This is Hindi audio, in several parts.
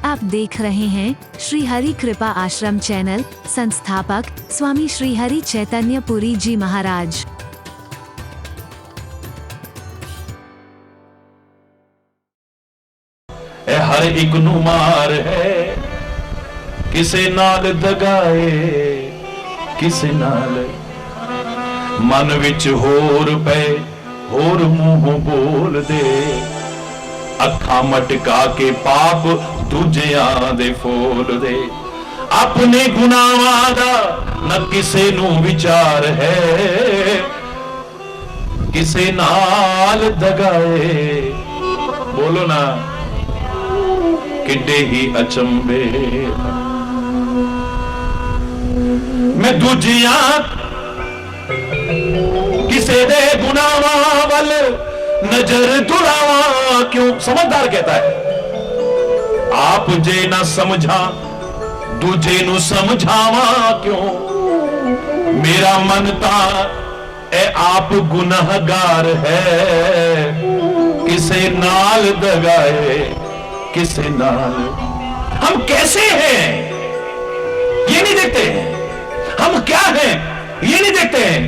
आप देख रहे हैं श्री हरि कृपा आश्रम चैनल। संस्थापक स्वामी श्री हरि चैतन्य पुरी जी महाराज। हर एक नू मार है, किसे नाल दगाए किसे नाल, मन विच होर पे होर मुंह बोल दे, अखा मटका के पाप दूजियां दे फोल दे। अपने गुनाहां दा न किसे नू विचार है, किसे नाल दगाए। बोलो ना, किड्डे ही अचंबे। मैं दूजियां किसे दे गुनाहां वल नजर दुरावा क्यों। समझदार कहता है, आप जे ना समझा दूजे नु समझावा क्यों। मेरा मन ता ए आप गुनहगार है, किसे नाल दगाए किसे नाल। हम कैसे हैं ये नहीं देखते हैं, हम क्या हैं ये नहीं देखते हैं,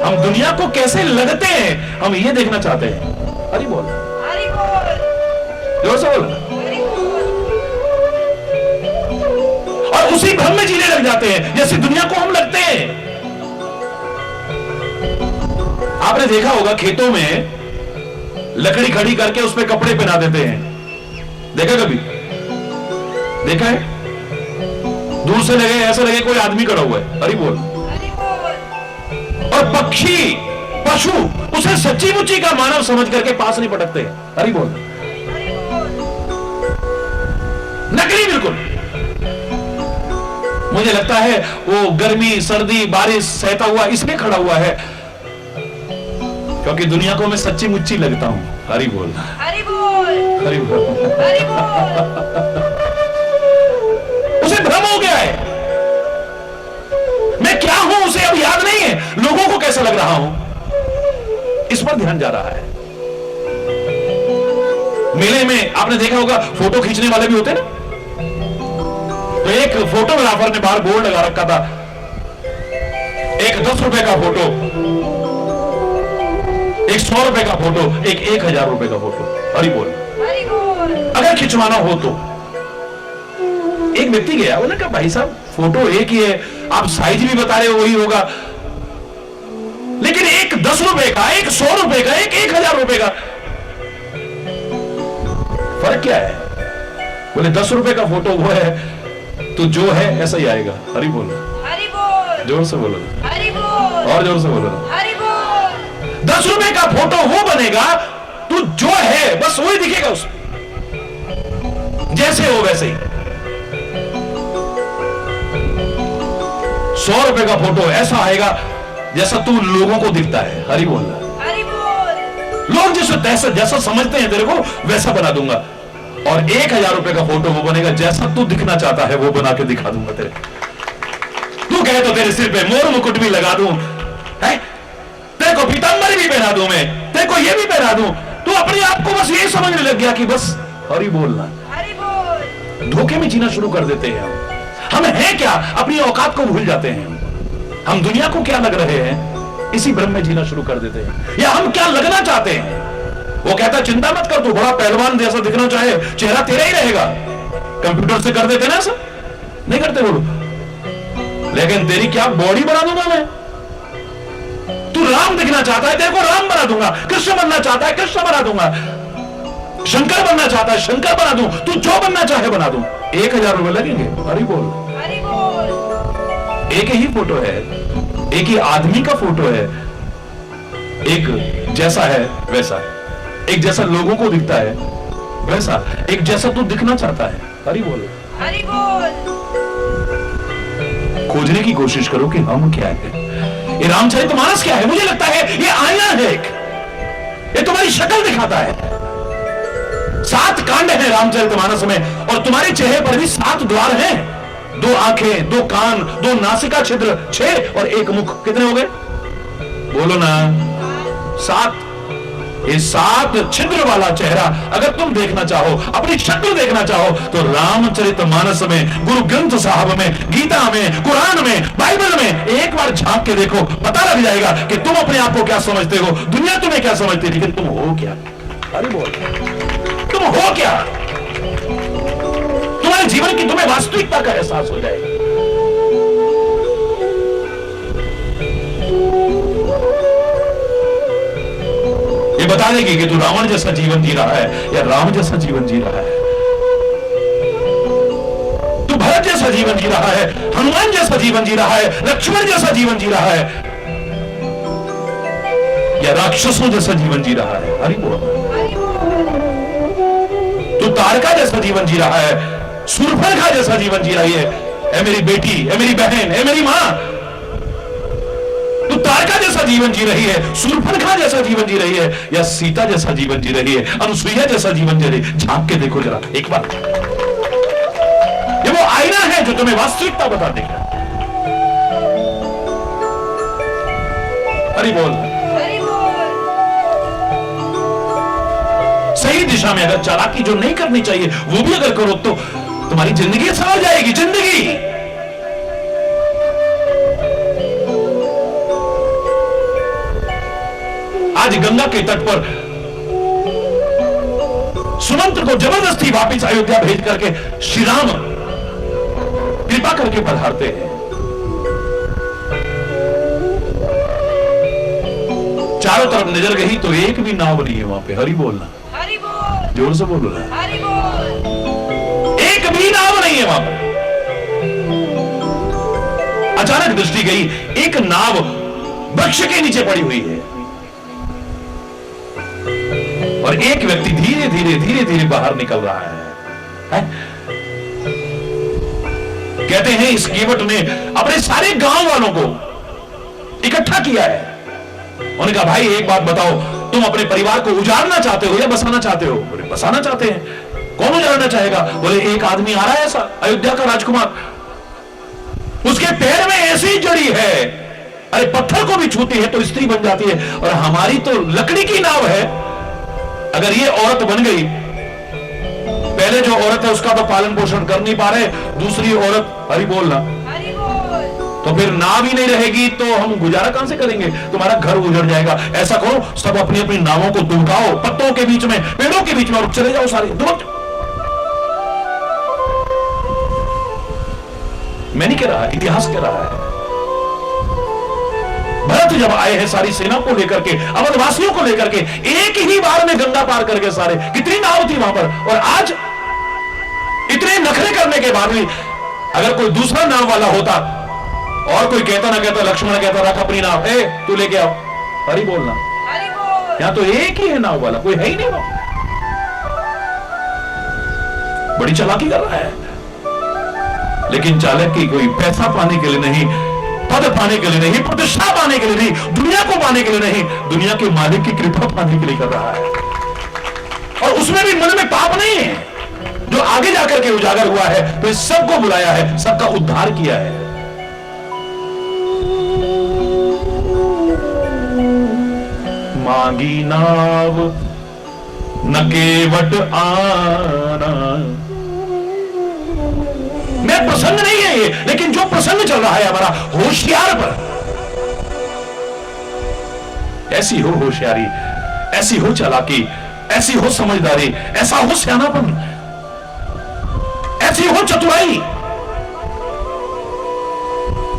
हम दुनिया को कैसे लगते हैं हम ये देखना चाहते हैं। हरि बोल, हरि बोल, जोर से बोल। और उसी भ्रम में जीने लग जाते हैं जैसे दुनिया को हम लगते हैं। आपने देखा होगा खेतों में लकड़ी खड़ी करके उस पर कपड़े पहना देते हैं, देखा कभी? देखा है? दूर से लगे ऐसा लगे कोई आदमी खड़ा हुआ है। हरि बोल। और पक्षी पशु उसे सच्ची मुच्ची का मानव समझ करके पास नहीं पटकते हैं। हरि बोल। नकली बिल्कुल। मुझे लगता है वो गर्मी सर्दी बारिश सहता हुआ इसलिए खड़ा हुआ है क्योंकि दुनिया को मैं सच्ची मुच्ची लगता हूं। हरि बोल, हरि बोल, हरि बोल, हरि बोल। उसे भ्रम हो गया है, मैं क्या हूं उसे अब याद नहीं है, लोगों को कैसा लग रहा हूं इस पर ध्यान जा रहा है। मेले में आपने देखा होगा फोटो खींचने वाले भी होते ना, तो एक फोटोग्राफर ने बाहर बोर्ड लगा रखा था, एक 10 रुपए का फोटो, एक 100 रुपए का फोटो, एक 1000 रुपए का फोटो। हरि बोल, हरि बोल। अगर खिंचवाना हो तो एक व्यक्ति गया, उन्होंने कहा भाई साहब फोटो एक ही है, आप साइज भी बता रहे हो वही होगा, लेकिन एक 10 रुपए का, एक 100 रुपए का, एक 1000 रुपए का, फर्क क्या है? बोले 10 रुपए का फोटो वो है तो जो है ऐसा ही आएगा। हरि बोल, हरि बोल, जोर से बोलो, हरि बोल, और जोर से बोलो, हरि बोल। 10 रुपए का फोटो वो बनेगा तो जो है बस वही दिखेगा उसमें, जैसे हो वैसे ही। 100 रुपए का फोटो ऐसा आएगा जैसा तू लोगों को दिखता है। हरि बोल, हरि बोल। लोग जैसा जैसा समझते हैं तेरे को वैसा बना दूंगा, और 1000 रुपए का फोटो वो बनेगा जैसा तू दिखना चाहता है वो बना के दिखा दूंगा तेरे। तू कहे तो तेरे सिर पे मोर मुकुट भी लगा दूं, है तेरे को पीतांबर भी पहना दूं, मैं तेरे को ये भी पहना दूं, तू अपने आप को बस ये समझने लग गया कि बस हरि बोलना, हरि बोल। धोखे में जीना शुरू कर देते हैं हम हैं क्या, अपनी औकात को भूल जाते हैं। हम दुनिया को क्या लग रहे हैं इसी भ्रम में जीना शुरू कर देते हैं, या हम क्या लगना चाहते हैं। वो कहता चिंता मत कर, तू बड़ा पहलवान जैसा दिखना चाहे चेहरा तेरा ही रहेगा। कंप्यूटर से कर देते ना ऐसा, नहीं करते बोलो, लेकिन तेरी क्या बॉडी बना दूंगा मैं। तू राम दिखना चाहता है, तेरे को राम बना दूंगा। कृष्ण बनना चाहता है, कृष्ण बना दूंगा। शंकर बनना चाहता है, शंकर बना दूं। तू जो बनना चाहे बना दूं। 1000 रुपए लगेंगे। हरि बोल, हरि बोल। एक ही फोटो है, एक ही आदमी का फोटो है, एक जैसा है वैसा, एक जैसा लोगों को दिखता है वैसा, एक जैसा तू दिखना चाहता है। हरि बोल, हरि बोल। खोजने की कोशिश करो कि हम क्या है, ये रामचरितमानस क्या है। मुझे लगता है ये आईना है एक, ये तुम्हारी शक्ल दिखाता है। 7 कांड हैं रामचरितमानस में, और तुम्हारे चेहरे पर भी 7 द्वार हैं। 2 आंखें, 2 कान, 2 नासिका छिद्र, 6 और 1 मुख। कितने हो गए बोलो ना? 7। ये 7 छिद्र वाला चेहरा अगर तुम देखना चाहो, अपनी शक्ल देखना चाहो, तो रामचरितमानस में, गुरु ग्रंथ साहब में, गीता में, कुरान में, बाइबल में एक बार झांक के देखो, पता लग जाएगा कि तुम अपने आप को क्या समझते हो, दुनिया तुम्हें क्या समझती है, लेकिन तुम हो क्या। अरे बोल, तुम हो क्या। तुम्हारे जीवन की तुम्हें वास्तविकता का एहसास हो जाएगा। ये बता देगी कि तू रावण जैसा जीवन जी रहा है या राम जैसा जीवन जी रहा है, तू भरत जैसा जीवन जी रहा है, हनुमान जैसा जीवन जी रहा है, लक्ष्मण जैसा जीवन जी रहा है, या राक्षसों जैसा जीवन जी रहा है। हरि बोल। तू तारका जैसा जीवन जी रहा है, शूर्पणखा जैसा जीवन जी रही है, ए मेरी बेटी, ए मेरी बहन, ए मेरी मां, तू तारका जैसा जीवन जी रही है, शूर्पणखा जैसा जीवन जी रही है, या सीता जैसा जीवन जी रही है, अनुसुईया जैसा जीवन जी रही है। झांक के देखो जरा एक बार। ये वो आईना है जो तुम्हें वास्तविकता बता देगा। हरि बोल। सही दिशा में अगर चालाकी जो नहीं करनी चाहिए वो भी अगर करो तो तुम्हारी जिंदगी संभल जाएगी। जिंदगी आज गंगा के तट पर सुमंत्र को जबरदस्ती वापस अयोध्या भेज करके श्री राम कृपा करके पधारते हैं। चारों तरफ नजर गई तो एक भी नाव नहीं है वहां पे। हरि बोलना, जोर से बोलो ना। एक भी नाव नहीं है वहां पर। अचानक दृष्टि गई, एक नाव वृक्ष के नीचे पड़ी हुई है और एक व्यक्ति धीरे धीरे बाहर निकल रहा है? कहते हैं इस केवट ने अपने सारे गांव वालों को इकट्ठा किया है। उन्होंने कहा भाई एक बात बताओ, तुम अपने परिवार को उजाड़ना चाहते हो या बसाना चाहते हो? बोले बसाना चाहते हैं। कौन उजाड़ना चाहेगा? बोले एक आदमी आ रहा है ऐसा, अयोध्या का राजकुमार, उसके पैर में ऐसी जड़ी है, अरे पत्थर को भी छूती है तो स्त्री बन जाती है, और हमारी तो लकड़ी की नाव है। अगर ये औरत बन गई, पहले जो औरत है उसका तो पालन पोषण कर नहीं पा रहे, दूसरी औरत, हरि बोलना, तो फिर नाव ही नहीं रहेगी तो हम गुजारा कहां से करेंगे? तुम्हारा घर उजड़ जाएगा। ऐसा करो, सब अपनी अपनी नावों को दुबकाओ पत्तों के बीच में, पेड़ों के बीच में, और चले जाओ सारे दुबक। मैं नहीं कह रहा, इतिहास कह रहा है। भरत जब आए हैं सारी सेना को लेकर के, अवधवासियों को लेकर के, एक ही बार में गंगा पार करके सारे, कितनी नाव थी वहां पर। और आज इतने नखरे करने के बाद भी अगर कोई दूसरा नाव वाला होता और कोई कहता ना कहता, लक्ष्मण कहता रख अपनी नाव, ए तू लेके आओ। हरि बोलना, यहां तो एक ही है नाव वाला, कोई है ही नहीं वहां। बड़ी चालाकी कर रहा है, लेकिन चालक की कोई पैसा पाने के लिए नहीं, पद पाने के लिए नहीं, प्रतिष्ठा पाने के लिए नहीं, दुनिया को पाने के लिए नहीं, दुनिया के मालिक की कृपा पाने के लिए कर रहा है। और उसमें भी मन में पाप नहीं है, जो आगे जाकर के उजागर हुआ है, तो इस सबको बुलाया है, सबका उद्धार किया है। मांगी नाव न केवट आना। मैं प्रसंग नहीं है ये, लेकिन जो प्रसंग चल रहा है हमारा होशियार पर, ऐसी हो होशियारी, ऐसी हो चालाकी, ऐसी हो समझदारी, ऐसा हो सियानापन, ऐसी हो चतुराई।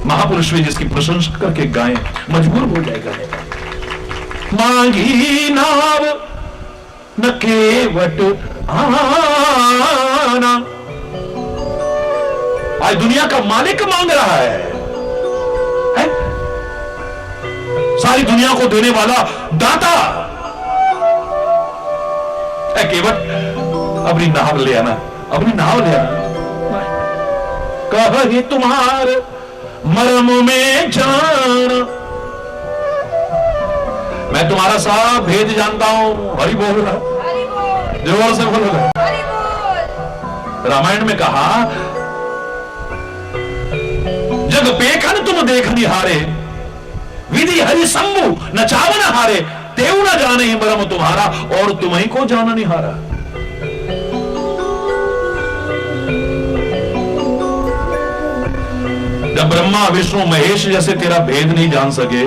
महापुरुष भी जिसकी प्रशंसा करके गाएं, मजबूर हो जाएगा। मांगी नाव न केवट आना। आज दुनिया का मालिक मांग रहा है? सारी दुनिया को देने वाला दाता है। केवट अपनी नाव ले आना, अपनी नाव ले आना। कही तुम्हारे मर्म में जाना, मैं तुम्हारा सब भेद जानता हूं। हरि बोल रहा, जोर से बोलो। रामायण में कहा, जग पेखन तुम देख निहारे, विधि हरि शंभु न चावन हारे, देव ना जाने ही मरम तुम्हारा, और तुम्हीं को जाना नहीं हारा। जब ब्रह्मा विष्णु महेश जैसे तेरा भेद नहीं जान सके,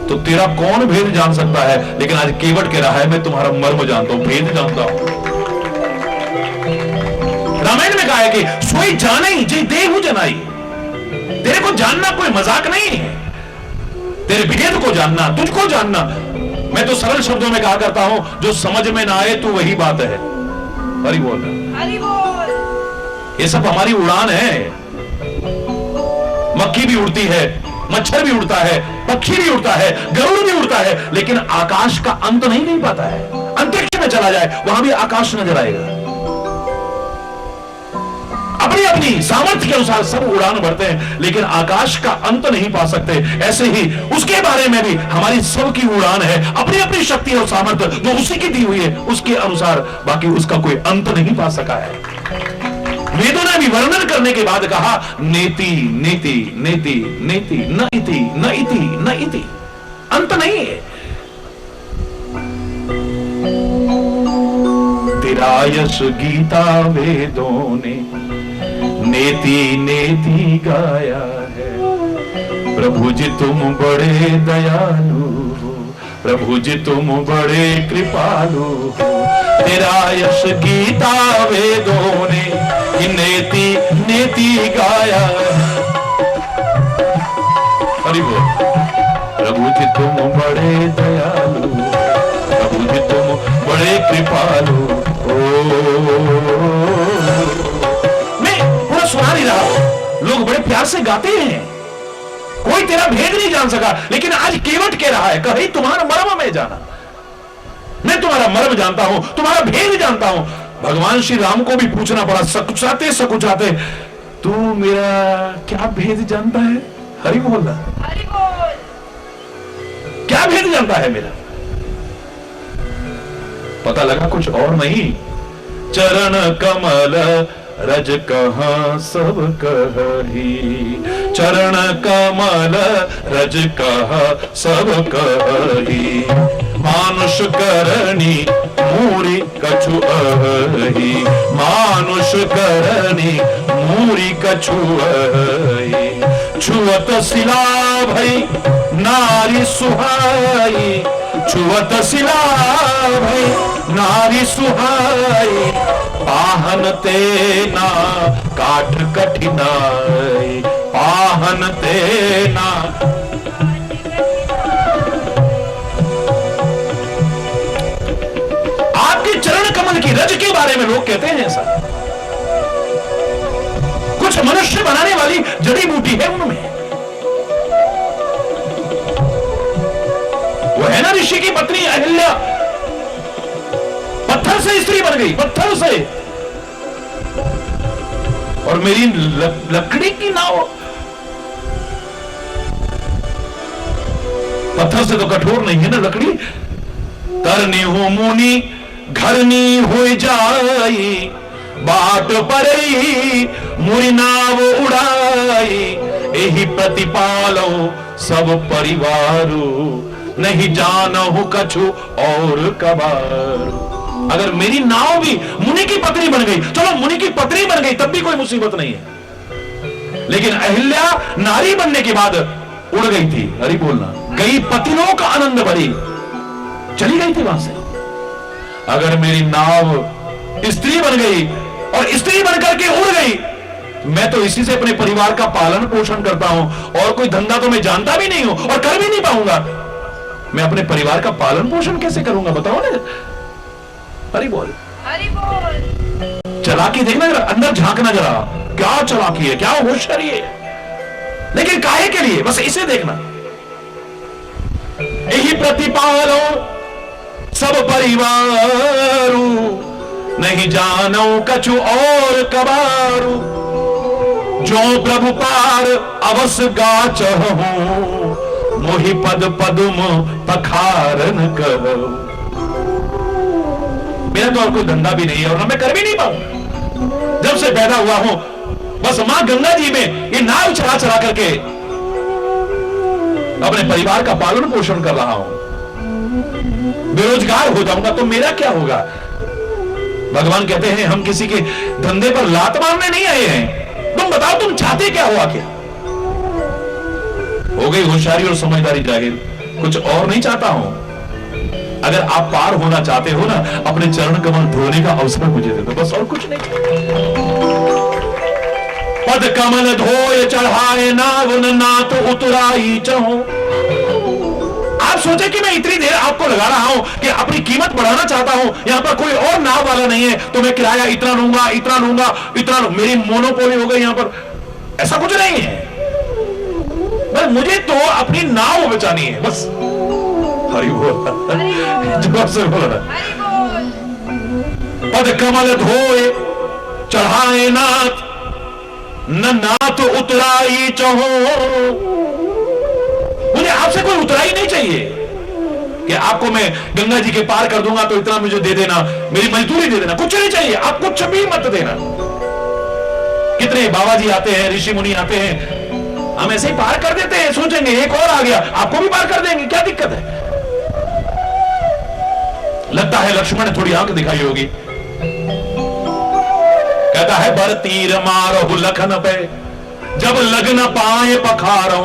तो तेरा कौन भेद जान सकता है? लेकिन आज केवट कह रहा है मैं तुम्हारा मर्म जानता हूं, भेद जानता हूं। रामायण में कहा है कि सोई जाने ही जे देहु जनाई। तेरे को जानना कोई मजाक नहीं है, तेरे भेद को जानना, तुझको जानना। मैं तो सरल शब्दों में कहा करता हूं, जो समझ में ना आए तो वही बात है। हरि बोल, हरि बोल। ये सब हमारी उड़ान है। मक्खी भी उड़ती है, मच्छर भी उड़ता है, पक्षी भी उड़ता है, गरुड़ भी उड़ता है, लेकिन आकाश का अंत नहीं पाता है। अंतरिक्ष में चला जाए, वहां भी आकाश नजर आएगा। अपनी अपनी सामर्थ्य के अनुसार सब उड़ान भरते हैं, लेकिन आकाश का अंत नहीं पा सकते। ऐसे ही उसके बारे में भी हमारी सबकी उड़ान है, अपनी अपनी शक्ति और सामर्थ्य जो उसी की दी हुई है उसके अनुसार, बाकी उसका कोई अंत नहीं पा सका है। वेदों ने भी वर्णन करने के बाद कहा नेति नेति नेति नेति न इति न इति न इति, अंत नहीं है। तेरा यश गीता वेदों ने नेति नेति गाया है। प्रभु जी तुम बड़े दयालु हो, प्रभु जी तुम बड़े कृपालु हो। तेरा यश गीता वेदों ने नेति नेति गाया। हरि बोल। प्रभु जी तुम बड़े दयालु, प्रभु जी तुम बड़े कृपालु। मैं पूरा सुना नहीं रहा, लोग बड़े प्यार से गाते हैं, कोई तेरा भेद नहीं जान सका, लेकिन आज केवट कह रहा है कहीं तुम्हारा मर्म में जाना। मैं तुम्हारा मर्म जानता हूं, तुम्हारा भेद जानता हूं। भगवान श्री राम को भी पूछना पड़ा सकुचाते सकुचाते, तू मेरा क्या भेद जानता है? हरि बोल, हरि बोल। क्या भेद जानता है मेरा? पता लगा कुछ और नहीं। चरण कमल रज कहाँ सब कही, चरण कमल रज कहाँ सब कही। मानुष करनी मूरी कछु अहि, मानुष करनी मूरी कछु अहि। छुअत सिला भई नारी सुहाई, छुअत सिला भई नारी सुहाई। पाहन तेना काठ कठिनाई, पाहन तेना। आपके चरण कमल की रज के बारे में लोग कहते हैं ऐसा। कुछ मनुष्य बनाने वाली जड़ी बूटी है उनमें। वो है ना ऋषि की पत्नी अहिल्या, पत्थर से स्त्री बन गई, पत्थर से। और मेरी लकड़ी की नाव, पत्थर से तो कठोर नहीं है ना लकड़ी। तरनी हो मुनि घरनी हो जाई, बाट परई मुरी नाव उड़ाई। यही प्रतिपालो सब परिवारो, नहीं जानहु कछु और कबारू। अगर मेरी नाव भी मुनि की पत्नी बन गई, चलो मुनि की पत्नी बन गई तब भी कोई मुसीबत नहीं है, लेकिन अहिल्या नारी बनने के बाद उड़ गई थी। हरि बोलना, गई पतिनों का आनंद भरी, चली गई थी वहां से। अगर मेरी नाव स्त्री बन गई और स्त्री बनकर के उड़ गई, मैं तो इसी से अपने परिवार का पालन पोषण करता हूं, और कोई धंधा तो मैं जानता भी नहीं हूं और कर भी नहीं पाऊंगा। मैं अपने परिवार का पालन पोषण कैसे करूंगा बताओ ना। हरि बोल, हरि बोल। चालाकी देखना जरा, अंदर झांकना जरा, क्या चालाकी है, क्या होशियारी है, लेकिन काहे के लिए? बस इसे देखना। यही प्रतिपालो सब परिवारू, नहीं जानो कछु और कबारू। जो प्रभु पार अवस गाचहूं, मोहि पद पदुम पखारन कहो। मेरा तो और कोई धंधा भी नहीं है और मैं कर भी नहीं पाऊंगा। जब से पैदा हुआ हूं बस मां गंगा जी में ये नाव चला चला करके अपने परिवार का पालन पोषण कर रहा हूं। बेरोजगार हो जाऊंगा तो मेरा क्या होगा? भगवान कहते हैं हम किसी के धंधे पर लात मारने नहीं आए हैं। तुम बताओ तुम चाहते क्या हो आखिर? हो गई होशियारी और समझदारी जाहिर, कुछ और नहीं चाहता हूं। अगर आप पार होना चाहते हो ना, अपने चरण कमल धोने का अवसर मुझे दे दो, बस और कुछ नहीं। पद कमल धोए चढ़ाए नावन नाथ उतराई चहो। आप सोचे कि मैं इतनी देर आपको लगा रहा हूं कि अपनी कीमत बढ़ाना चाहता हूं, यहां पर कोई और नाव वाला नहीं है तो मैं किराया इतना लूंगा इतना लूंगा इतना मेरी मोनोपोली हो गई यहां पर, ऐसा कुछ नहीं है। बस मुझे तो अपनी नाव बचानी है, बस। हरि बोल, जोर से बोल। पद कमल धोए चढ़ाए नाथ न नाथ उतराई चहो। मुझे आपसे कोई उतराई नहीं चाहिए कि आपको मैं गंगा जी के पार कर दूंगा तो इतना मुझे दे देना, मेरी मजदूरी दे देना, कुछ नहीं चाहिए। आप कुछ भी मत देना। कितने बाबा जी आते हैं, ऋषि मुनि आते हैं, हम ऐसे ही पार कर देते हैं, सोचेंगे एक और आ गया आपको भी पार कर देंगे, क्या दिक्कत है? लगता है लक्ष्मण ने थोड़ी आंख दिखाई होगी। कहता है बर तीर मारो लखन पे, जब लग्न पाए पखारो,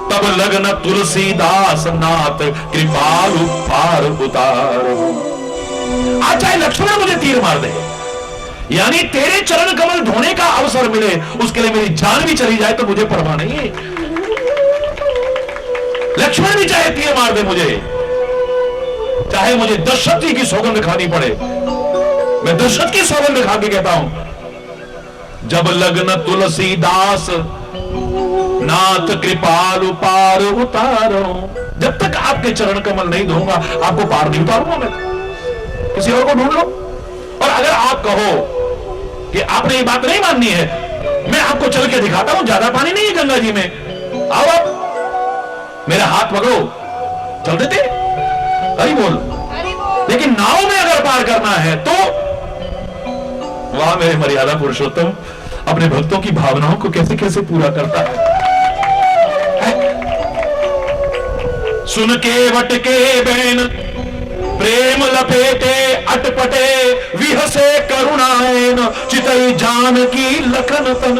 तब लग्न तुलसीदास नाथ कृपालु पार उतारो। आज चाहे लक्ष्मण मुझे तीर मार दे, यानी तेरे चरण कमल धोने का अवसर मिले, उसके लिए मेरी जान भी चली जाए तो मुझे परवाह नहीं है। लक्ष्मण भी चाहे तीर मार दे मुझे, चाहे मुझे दशरथ जी की सौगंध खानी पड़े, मैं दशरथ की सौगंध खा के कहता हूं, जब लग्न तुलसीदास नाथ कृपालु पार उतारो। जब तक आपके चरण कमल नहीं धोऊंगा आपको पार नहीं उतारूंगा मैं, किसी और को ढूंढ लो। और अगर आप कहो कि आपने ये बात नहीं माननी है, मैं आपको चल के दिखाता हूं, ज्यादा पानी नहीं है गंगा जी में, आओ आप मेरा हाथ पकड़ो, चल देते। हरि बोल। लेकिन नाव में अगर पार करना है तो वाह मेरे मर्यादा पुरुषोत्तम अपने भक्तों की भावनाओं को कैसे कैसे पूरा करता है। सुन के वट के बैन प्रेम लपेटे अटपटे, विहसे करुणाएन चितई जान की लखन तन।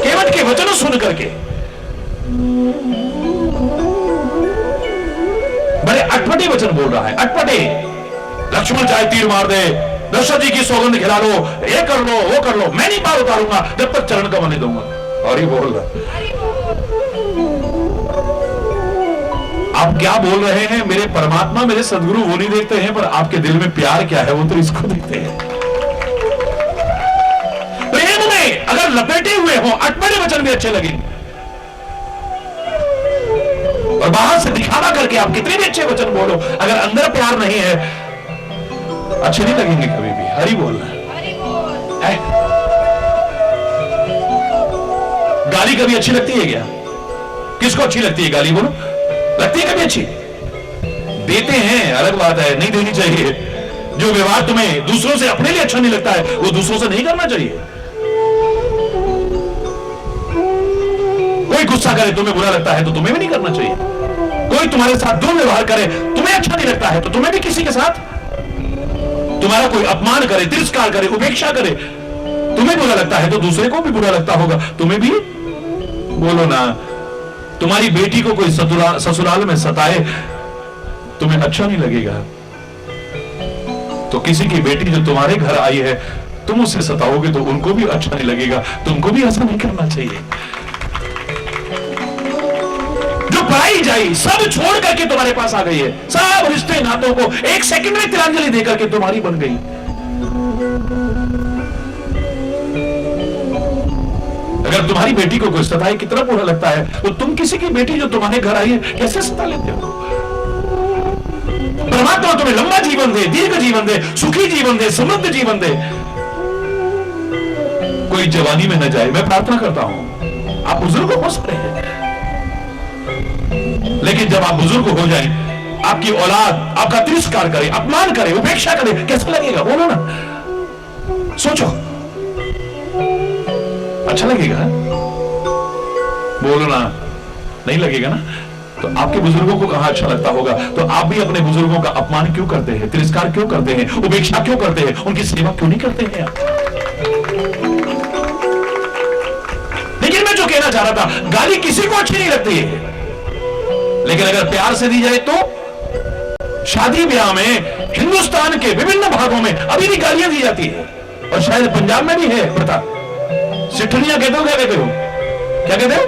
केवट के वचन सुन करके बड़े अटपटे वचन बोल रहा है, अटपटे। लक्ष्मण चाहे तीर मार दे, दशरथ जी की सौगंध खिला लो, ये कर लो वो कर लो, मैं नहीं पार उतारूंगा जब तक चरण कमल नहीं दूंगा। और ही बोल रहा, आप क्या बोल रहे हैं? मेरे परमात्मा मेरे सदगुरु वो नहीं देखते हैं, पर आपके दिल में प्यार क्या है वो तो इसको देखते हैं। प्रेम में अगर लपेटे हुए हो, अटपटे वचन भी अच्छे लगेंगे, और बाहर से दिखावा करके आप कितने भी अच्छे वचन बोलो, अगर अंदर प्यार नहीं है अच्छे नहीं लगेंगे कभी भी। हरि बोलना है। गाली कभी अच्छी लगती है क्या? किसको अच्छी लगती है गाली? बोलो, लगती है कभी अच्छी? देते हैं अलग बात है, नहीं देनी चाहिए। जो व्यवहार तुम्हें दूसरों से अपने लिए अच्छा नहीं लगता है वो दूसरों से नहीं करना चाहिए। कोई गुस्सा करे तुम्हें बुरा लगता है तो तुम्हें भी नहीं करना चाहिए। कोई तुम्हारे साथ दुर्व्यवहार करे, तुम्हें अच्छा नहीं लगता है तो तुम्हें भी किसी के साथ, तुम्हारा कोई अपमान करे, तिरस्कार करे, उपेक्षा करे, तुम्हें बुरा लगता है तो दूसरे को भी बुरा लगता होगा, तुम्हें भी। बोलो ना, तुम्हारी बेटी को कोई ससुराल में सताए तुम्हें अच्छा नहीं लगेगा, तो किसी की बेटी जो तुम्हारे घर आई है तुम उससे सताओगे तो उनको भी अच्छा नहीं लगेगा। तुमको भी ऐसा नहीं करना चाहिए। जो पढ़ाई जाई सब छोड़ करके तुम्हारे पास आ गई है, सब रिश्ते नातों को एक सेकंड में तिलांजलि देकर के तुम्हारी बन गई। अगर तुम्हारी बेटी को कोई सताए कितना बुरा लगता है, तो तुम किसी की बेटी जो तुम्हारे घर आई है कैसे सता लेते हो? परमात्मा तुम्हें लंबा जीवन दे, दीर्घ जीवन दे, सुखी जीवन दे, समृद्ध जीवन दे, कोई जवानी में न जाए। मैं प्रार्थना करता हूं, आप बुजुर्ग हो सकते हैं, लेकिन जब आप बुजुर्ग हो जाएं, आपकी औलाद आपका तिरस्कार करे, अपमान करे, उपेक्षा करे, कैसा लगेगा? बोलो ना, सोचो, अच्छा लगेगा? बोलो ना, नहीं लगेगा ना? तो आपके बुजुर्गों को कहां अच्छा लगता होगा? तो आप भी अपने बुजुर्गों का अपमान क्यों करते हैं, तिरस्कार क्यों करते हैं, उपेक्षा क्यों करते हैं, उनकी सेवा क्यों नहीं करते हैं आप? लेकिन मैं जो कहना चाह रहा था, गाली किसी को अच्छी नहीं लगती है, लेकिन अगर प्यार से दी जाए तो शादी ब्याह में हिंदुस्तान के विभिन्न भागों में अभी भी गालियां दी जाती है, और शायद पंजाब में भी है प्रथा। सिठनियां कहते हो, क्या कहते हो, क्या कहते हो?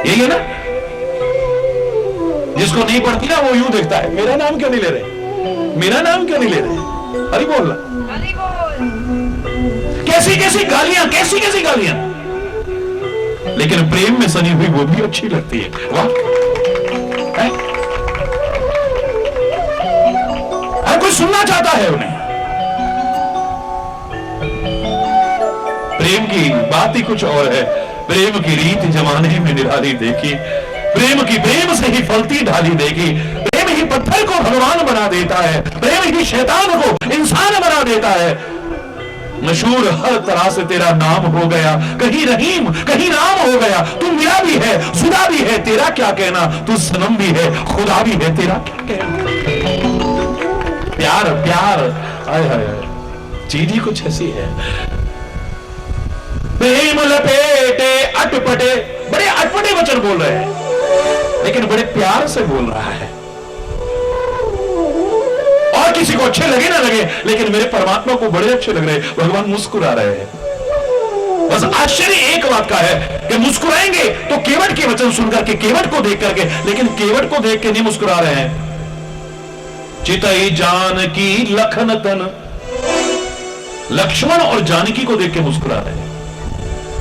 यही है ना? जिसको नहीं पढ़ती ना वो यूं देखता है, मेरा नाम क्यों नहीं ले रहे, मेरा नाम क्यों नहीं ले रहे। हरि बोल, हरि बोल। कैसी कैसी गालियां, कैसी कैसी गालियां, लेकिन प्रेम में सनी हुई वो भी अच्छी लगती है। वाह, हर कोई सुनना चाहता है उन्हें। प्रेम की बात ही कुछ और है। प्रेम की रीत जमाने में निराली देखी, प्रेम की प्रेम से ही फलती ढाली देखी। प्रेम ही पत्थर को भगवान बना देता है, प्रेम ही शैतान को इंसान बना देता है। मशहूर हर तरह से तेरा नाम हो गया, कहीं रहीम कहीं राम हो गया। तू मेरा भी है, जुदा भी है, तेरा क्या कहना, तू सनम भी है, खुदा भी है, तेरा क्या कहना। प्यार प्यार, आय हाय, चीज ही कुछ ऐसी है। प्रेम लपेटे अटपटे, बड़े अटपटे वचन बोल रहे हैं, लेकिन बड़े प्यार से बोल रहा है। और किसी को अच्छे लगे ना लगे, लेकिन मेरे परमात्मा को बड़े अच्छे लग रहे। भगवान मुस्कुरा रहे हैं। बस आश्चर्य एक बात का है कि मुस्कुराएंगे तो केवट के वचन सुनकर के, केवट को देख करके, लेकिन केवट को देख के नहीं मुस्कुरा रहे हैं। चितई जानकी लखन तन, लक्ष्मण और जानकी को देख के मुस्कुरा रहे हैं।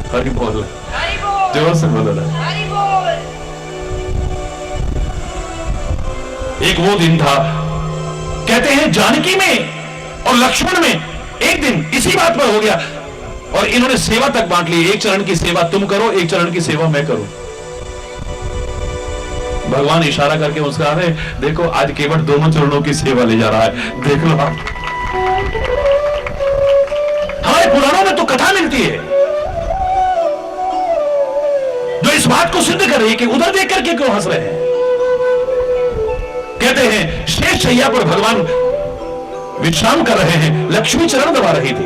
हरि बोल, जोर से बोलो ना। एक वो दिन था, कहते हैं जानकी में और लक्ष्मण में एक दिन इसी बात पर हो गया, और इन्होंने सेवा तक बांट ली। एक चरण की सेवा तुम करो, एक चरण की सेवा मैं करूं। भगवान इशारा करके मुस्कुरा रहे, देखो आज केवट दोनों चरणों की सेवा ले जा रहा है, देख लो आप। हमारे पुराणों में तो कथा मिलती है जो इस बात को सिद्ध कर रही है कि उधर देख करके क्यों हंस रहे हैं। कहते हैं शेष शैया पर भगवान विश्राम कर रहे हैं, लक्ष्मी चरण दबा रही थी।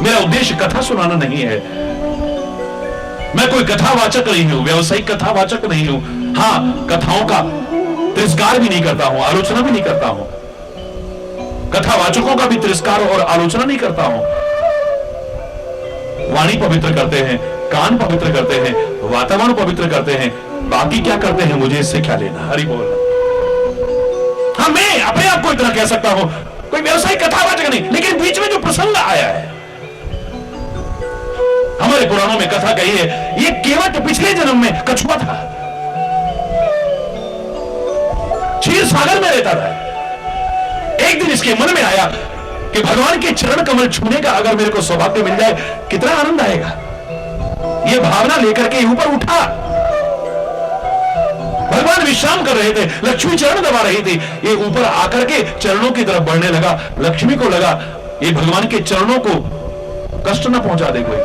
मेरा उद्देश्य कथा सुनाना नहीं है, मैं कोई कथावाचक नहीं हूं, व्यवसायिक कथावाचक नहीं हूं। हां, कथाओं का तिरस्कार भी नहीं करता हूं, आलोचना भी नहीं करता हूं, कथावाचकों का भी तिरस्कार और आलोचना नहीं करता हूं। वाणी पवित्र करते हैं, कान पवित्र करते हैं, वातावरण पवित्र करते हैं, बाकी क्या करते हैं मुझे इससे क्या लेना। हरि बोल। हाँ, मैं अपने आप को इतना कह सकता हूं, कोई व्यवसायिक कथावाचक नहीं, लेकिन बीच में जो प्रसंग आया है, हमारे पुराणों में कथा कही है, ये केवट पिछले जन्म में कछुआ था, क्षीर सागर में रहता था। एक दिन इसके मन में आया कि भगवान के चरण कमल छूने का अगर मेरे को सौभाग्य मिल जाए, कितना आनंद आएगा। ये भावना लेकर के ऊपर उठा। भगवान विश्राम कर रहे थे, लक्ष्मी चरण दबा रही थी। ये ऊपर आकर के चरणों की तरफ बढ़ने लगा। लक्ष्मी को लगा ये भगवान के चरणों को कष्ट न पहुंचा दे कोई,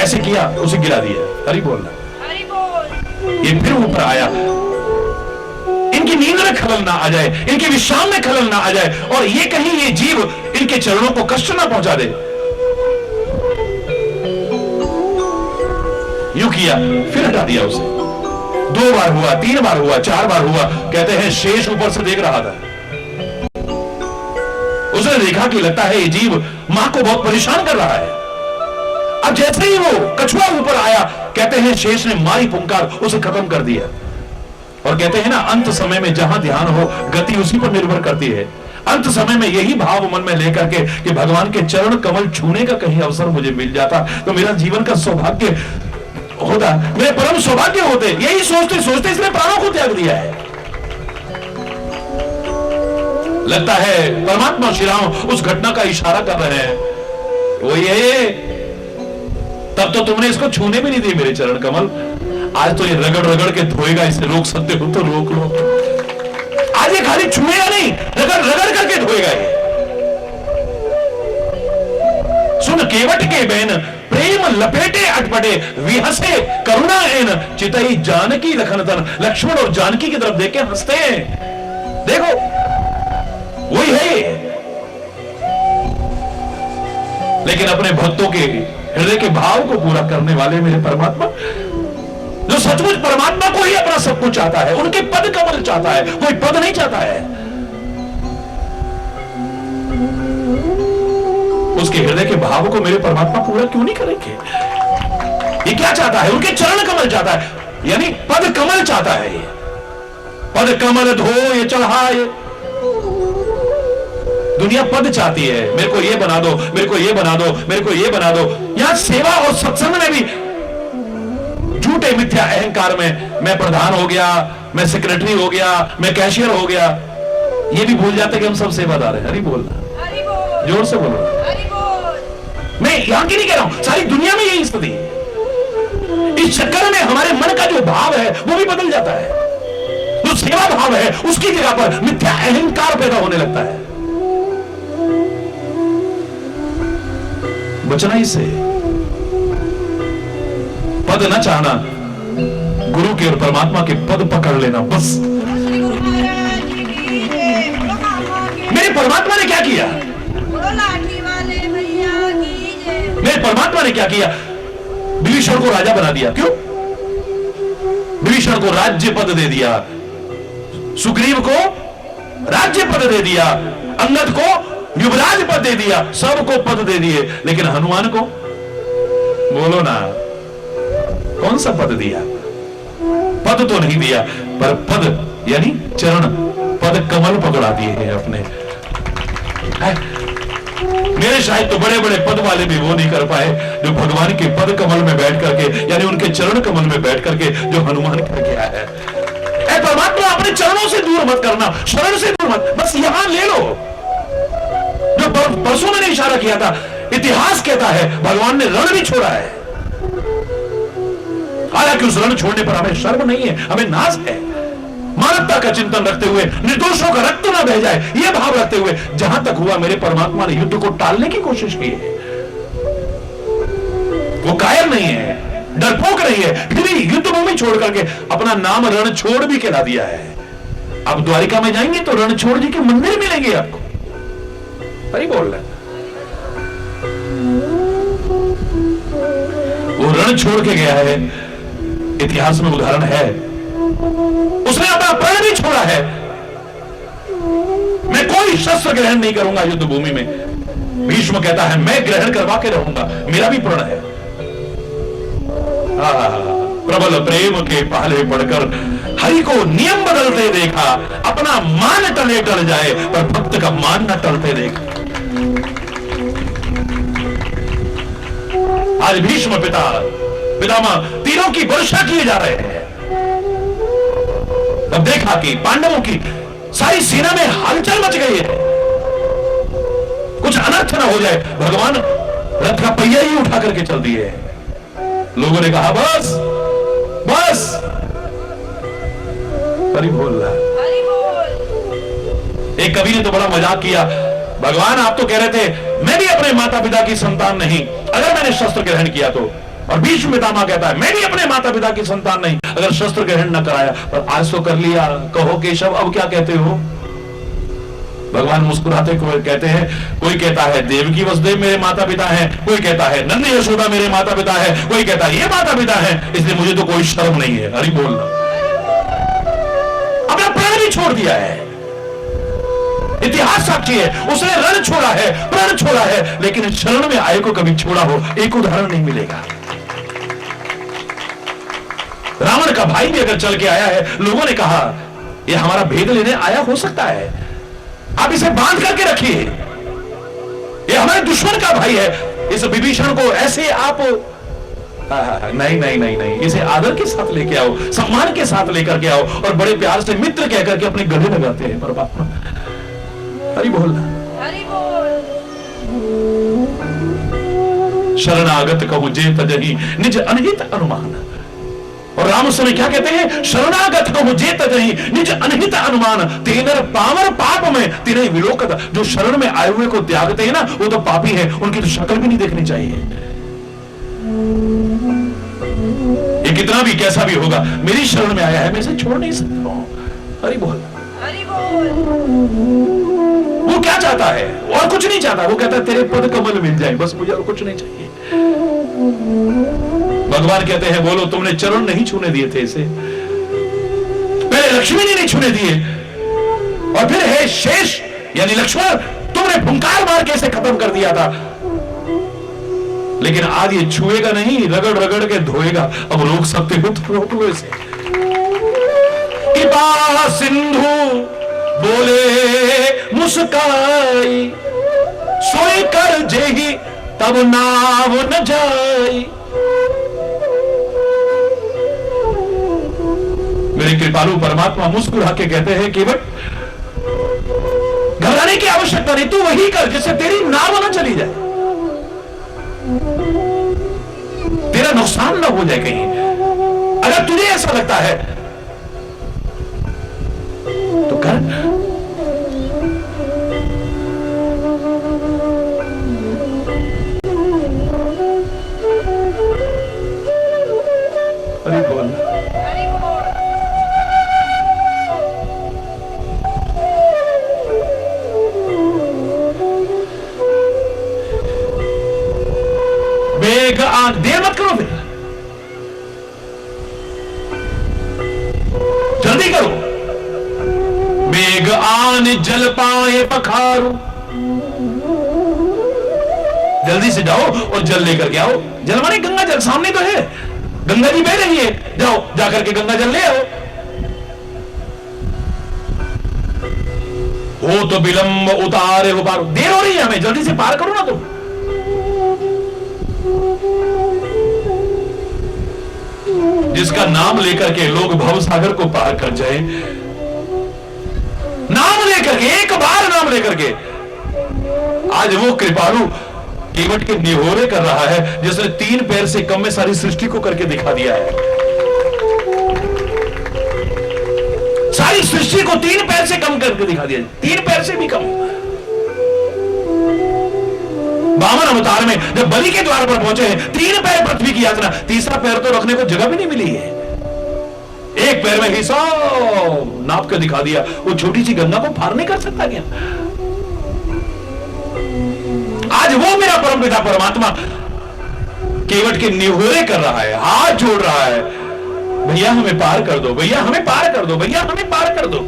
ऐसे किया, उसे गिरा दिया। हरि बोल, हरि बोल। ये फिर ऊपर आया, इनकी नींद में खलल ना आ जाए, इनके विश्राम में खलल ना आ जाए, और ये कहीं ये जीव इनके चरणों को कष्ट ना पहुंचा दे। यूं किया, फिर हटा दिया उसे। 2 बार हुआ, 3 बार हुआ, 4 बार हुआ। कहते हैं शेष ऊपर से देख रहा था। उसने देखा कि लगता है ये जीव मां को बहुत परेशान कर रहा है। अब जैसे ही वो कछुआ ऊपर आया, कहते हैं शेष ने मारी पुंकार, उसे खत्म कर दिया। और कहते हैं ना, अंत समय में जहां ध्यान हो, गति उसी पर निर्भर करती है। अंत समय में यही भाव मन में लेकर के कि भगवान के चरण कमल छूने का कहीं अवसर मुझे मिल जाता तो मेरा जीवन का सौभाग्य होता, मेरे परम सौभाग्य होते। यही सोचते सोचते इसने प्राणों को त्याग दिया है। लगता है परमात्मा श्री राम उस घटना का इशारा कर रहे हैं, वो ये तब तो तुमने इसको छूने भी नहीं दी मेरे चरण कमल, आज तो ये रगड़ रगड़ के धोएगा, इसे रोक सकते हो तो रोक लो। आज ये खाली छूएगा नहीं, रगड़ रगड़ करके धोएगा ये। सुन केवट के बहन प्रेम लपेटे अटपटे विहसे करुणा एन चितई जानकी लखन तन। लक्ष्मण और जानकी की तरफ देख के हंसते हैं। देखो वही है ये। लेकिन अपने भक्तों के हृदय के भाव को पूरा करने वाले मेरे परमात्मा, जो सचमुच परमात्मा को ही अपना सब कुछ चाहता है, उनके पद कमल चाहता है, कोई पद नहीं चाहता है, उसके हृदय के भाव को मेरे परमात्मा पूरा क्यों नहीं करेंगे? ये क्या चाहता है? उनके चरण कमल चाहता है, यानी पद कमल चाहता है। ये पद कमल धो ये चढ़ाए। दुनिया पद चाहती है, मेरे को ये बना दो, मेरे को ये बना दो, मेरे को ये बना दो। यहां सेवा और सत्संग में भी झूठे मिथ्या अहंकार में मैं प्रधान हो गया, मैं सेक्रेटरी हो गया, मैं कैशियर हो गया, ये भी भूल जाते कि हम सब सेवादार हैं। हरि बोल, जोर से बोलो। मैं यहां की नहीं कह रहा हूं, सारी दुनिया में यही स्थिति। इस चक्कर में हमारे मन का जो भाव है वो भी बदल जाता है। जो सेवा भाव है उसकी जगह पर मिथ्या अहंकार पैदा होने लगता है। बचना इससे, पद न चाहना, गुरु के और परमात्मा के पद पकड़ लेना बस। मेरे परमात्मा ने क्या किया? मेरे परमात्मा ने क्या किया? विभीषण को राजा बना दिया। क्यों? विभीषण को राज्य पद दे दिया, सुग्रीव को राज्य पद दे दिया, अंगद को युवराज पद दे दिया, सबको पद दे दिए। लेकिन हनुमान को बोलो ना, कौन सा पद दिया? पद तो नहीं दिया, पर पद यानी चरण, पद कमल पकड़ा दिए हैं अपने। मेरे शायद तो बड़े बड़े पद वाले भी वो नहीं कर पाए जो भगवान के पद कमल में बैठ करके, यानी उनके चरण कमल में बैठ करके जो हनुमान करके आया है। ऐ परमात्मा, अपने चरणों से दूर मत करना, शरण से दूर मत, बस यहां ले लो। जो परसों मैंने इशारा किया था, इतिहास कहता है भगवान ने रण भी छोड़ा है। हालांकि उस रण छोड़ने पर हमें शर्म नहीं है, हमें नाज है। मानवता का चिंतन रखते हुए, निर्दोषों का रक्त ना बह जाए, यह भाव रखते हुए जहां तक हुआ मेरे परमात्मा ने युद्ध को टालने की कोशिश की है। वो कायर नहीं है, डरपोक नहीं है, फिर भी युद्ध भूमि छोड़ करके अपना नाम रण छोड़ भी खिला दिया है। अब द्वारिका में जाएंगे तो रणछोड़ जी के मंदिर मिलेंगे आपको। सही बोल रहे, वो रण छोड़ के गया है, इतिहास में उदाहरण है। उसने अपना प्राण भी छोड़ा है। मैं कोई शस्त्र ग्रहण नहीं करूंगा युद्ध भूमि में। भीष्म कहता है मैं ग्रहण करवा के रहूंगा, मेरा भी प्रण है। प्रबल प्रेम के पहले पढ़कर हरि को नियम बदलते देखा, अपना मान टले टल जाए पर भक्त का मान न टलते देखा। आज भीष्म पितामह तीनों की वर्षा किए जा रहे हैं। तब देखा कि पांडवों की सारी सेना में हलचल मच गई है, कुछ अनर्थ ना हो जाए। भगवान रथ का पहिया ही उठा करके चल दिए। लोगों ने कहा बस बस, हरि बोल रहा। एक कवि ने तो बड़ा मजाक किया, भगवान आप तो कह रहे थे मैं भी अपने माता पिता की संतान नहीं अगर मैंने शस्त्र ग्रहण किया तो, और भीष्म पितामह कहता है मैं भी अपने माता पिता की संतान नहीं अगर शस्त्र ग्रहण न कराया, पर आज तो कर लिया, कहो केशव अब क्या कहते हो? भगवान मुस्कुराते कहते हैं, कोई कहता है देवकी वसुदेव मेरे माता पिता हैं, कोई कहता है नंद यशोदा मेरे माता पिता है, कोई कहता है ये माता पिता है, इसलिए मुझे तो कोई शर्म नहीं है। हरि बोलना, अपना प्राण भी छोड़ दिया है। इतिहास साक्षी है, उसने रण छोड़ा है, प्राण छोड़ा है, लेकिन शरण में आए को कभी छोड़ा हो एक उदाहरण नहीं मिलेगा। रावण का भाई भी अगर चल के आया है, लोगों ने कहा यह हमारा भेद लेने आया हो सकता है, आप इसे बांध करके रखिए, यह हमारे दुश्मन का भाई है। इस विभीषण को ऐसे आप नहीं नहीं नहीं नहीं, इसे आदर के साथ लेके आओ, सम्मान के साथ लेकर के आओ, और बड़े प्यार से मित्र कहकर के अपने गले लगाते हैं परमात्मा। हरि बोल, हरि बोल। शरणागत कहु जे तजहि निज अनहित अनुमान। और राम उस समय क्या कहते हैं? शरणागत कहु जे तजहि निज अनहित अनुमान, तेनर पावर पाप में तिन्हें विलोकत। जो शरण में आए हुए को त्यागते हैं ना, वो तो पापी है, उनकी तो शक्ल भी नहीं देखनी चाहिए। ये कितना भी कैसा भी होगा, मेरी शरण में आया है, मैं इसे छोड़ नहीं सकता हूं। हरि बोल। वो क्या चाहता है? और कुछ नहीं चाहता। वो कहता है तेरे पद कमल मिल जाए, बस मुझे और कुछ नहीं चाहिए। भगवान कहते हैं बोलो, तुमने चरण नहीं छूने दिए थे इसे, पहले लक्ष्मी ने नहीं छूने दिए, और फिर हे शेष यानी लक्ष्मण, तुमने भुंकार मार के इसे खत्म कर दिया था, लेकिन आज ये छुएगा नहीं, रगड़ रगड़ के धोएगा। अब रोक सकते हो तो रोक लो इसे। कृपा सिंधु बोले मुस्काई, सोई कर जेही तब नाव न जाई। मेरे कृपालु परमात्मा मुस्कुरा के कहते हैं केवल घबराने की आवश्यकता नहीं, तू वही कर जिससे तेरी नाव न चली जाए, तेरा नुकसान ना हो जाए कहीं। अगर तुझे ऐसा लगता है तो कर। अरे बोल। बेग आंख देर मत करो, फिर जल्दी करो। बेग आन जल पाए पखारू, जल्दी से जाओ और जल लेकर के आओ। जल माने गंगा जल, सामने तो है, गंगा जी बह रही है, जाओ जाकर के गंगा जल ले आओ। हो तो विलंब उतारे हो पार, देर हो रही है हमें, जल्दी से पार करो ना तुम। जिसका नाम लेकर के लोग भव सागर को पार कर जाए, नाम लेकर के, एक बार नाम लेकर के। आज वो कृपालु केवट के निहोरे कर रहा है जिसने 3 पैर से कम में सारी सृष्टि को करके दिखा दिया है। सारी सृष्टि को 3 पैर से कम करके दिखा दिया, 3 पैर से भी कम। वामन अवतार में जब बलि के द्वार पर पहुंचे हैं, 3 पैर पृथ्वी की यात्रा, तीसरा पैर तो रखने को जगह भी नहीं मिली है। एक पैर में ही सब नाप कर दिखा दिया। वो छोटी सी गंगा को पार नहीं कर सकता क्या? आज वो मेरा परमपिता परमात्मा केवट के निहोरे कर रहा है, हाथ जोड़ रहा है, भैया हमें पार कर दो, भैया हमें पार कर दो, भैया हमें पार कर दो।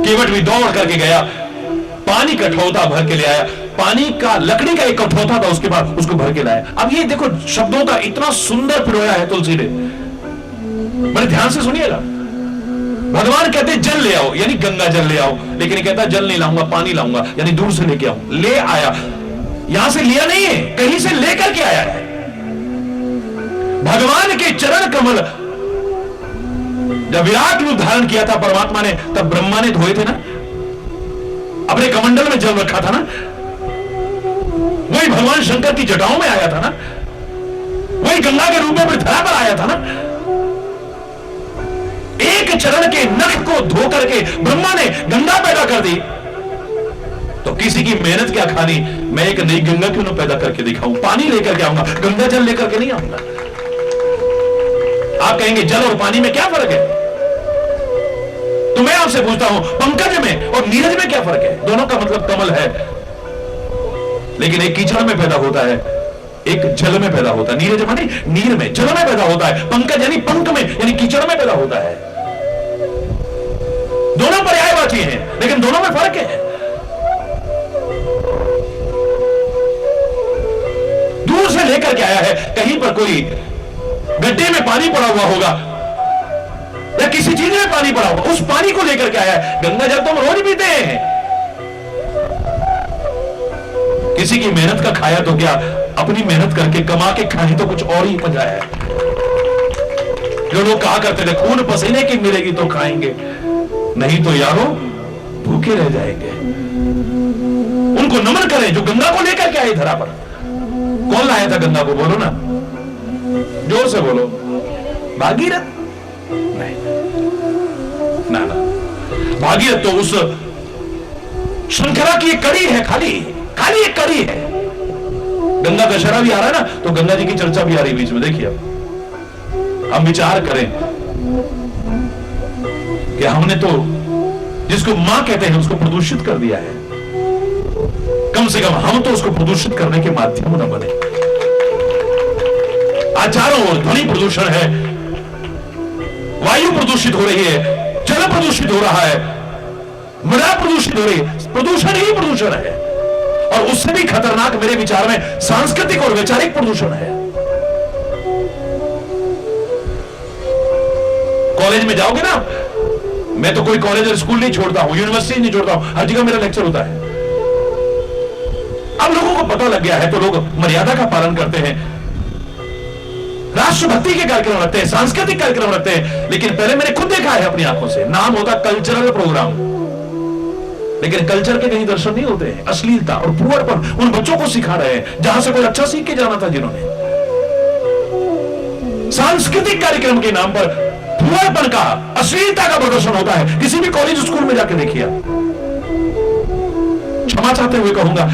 केवट भी दौड़ करके गया, पानी का कठौता भर के ले आया, पानी का लकड़ी का एक कठौता था, उसके बाद उसको भर के लाया। अब ये देखो शब्दों का इतना सुंदर पिरोया है तुलसी ने, बड़े ध्यान से सुनिएगा। भगवान कहते हैं जल ले आओ, यानी गंगा जल ले आओ, लेकिन कहता जल नहीं लाऊंगा, पानी लाऊंगा, यानी दूर से लेके आऊं। ले आया, यहां से लिया नहीं है, कहीं से लेकर के आया है। भगवान के चरण कमल जब विराट रूप धारण किया था परमात्मा ने, तब ब्रह्मा ने धोए थे ना, अपने कमंडल में जल रखा था ना, वही भगवान शंकर की जटाओं में आया था ना, वही गंगा के रूप में अपनी धरा पर आया था ना। एक चरण के नख को धो करके ब्रह्मा ने गंगा पैदा कर दी, तो किसी की मेहनत क्या खानी, मैं एक नई गंगा क्यों ना पैदा करके दिखाऊं। पानी लेकर के आऊंगा, गंगा जल लेकर के नहीं आऊंगा। आप कहेंगे जल और पानी में क्या फर्क है, तो मैं आपसे पूछता हूं पंकज में और नीरज में क्या फर्क है? दोनों का मतलब कमल है, लेकिन एक कीचड़ में पैदा होता है, एक जल में पैदा होता है। नीरज माने नीर में, जल में पैदा होता है। पंकज यानी पंख में, यानी कीचड़ में पैदा होता है। दोनों पर्यायवाची हैं, लेकिन दोनों में फर्क है। दूर से लेकर के आया है, कहीं पर कोई गड्ढे में पानी पड़ा हुआ होगा या किसी चीज में पानी पड़ा होगा, उस पानी को लेकर के आया है। गंगा जल तो हम रोज पीते हैं, किसी की मेहनत का खाया तो क्या, अपनी मेहनत करके कमा के खाए तो कुछ और ही मजा है। जो लोग कहा करते थे खून पसीने की मिलेगी तो खाएंगे, नहीं तो यारो भूखे रह जाएंगे। उनको नमन करें जो गंगा को लेकर के आए धरा पर। कौन लाया था गंगा को, बोलो ना, जोर से बोलो। भागीरथ? नहीं ना, ना। भागीरथ तो उस श्रृंखला की एक कड़ी है, खाली खाली एक कड़ी है। गंगा दशहरा भी आ रहा है ना, तो गंगा जी की चर्चा भी आ रही बीच में। देखिए अब हम विचार करें कि हमने तो जिसको मां कहते हैं उसको प्रदूषित कर दिया है। कम से कम हम तो उसको प्रदूषित करने के माध्यम न बने। आज चारों ओर ध्वनि प्रदूषण है, वायु प्रदूषित हो रही है, जल प्रदूषित हो रहा है, मृदा प्रदूषित हो रही है। प्रदूषण ही प्रदूषण है। और उससे भी खतरनाक मेरे विचार में सांस्कृतिक और वैचारिक प्रदूषण है। कॉलेज में जाओगे ना, मैं तो कोई कॉलेज और स्कूल नहीं छोड़ता हूं, यूनिवर्सिटी नहीं छोड़ता हूं, हर जगह मेरा लेक्चर होता है। अब लोगों को पता लग गया है तो लोग मर्यादा का पालन करते हैं, राष्ट्रभक्ति के कार्यक्रम रखते हैं, सांस्कृतिक कार्यक्रम रखते हैं। लेकिन पहले मैंने खुद देखा है अपनी आंखों से, नाम होता कल्चरल प्रोग्राम, लेकिन कल्चर के कहीं दर्शन नहीं होते हैं। अश्लीलता और फूहड़पन उन बच्चों को सिखा रहे हैं जहां से कोई अच्छा सीख के जाना था। जिन्होंने सांस्कृतिक कार्यक्रम के नाम पर फूहड़पन का, अश्लीलता का प्रदर्शन होता है। किसी भी कॉलेज स्कूल में जाके देखिए। क्षमा चाहते हुए कहूंगा,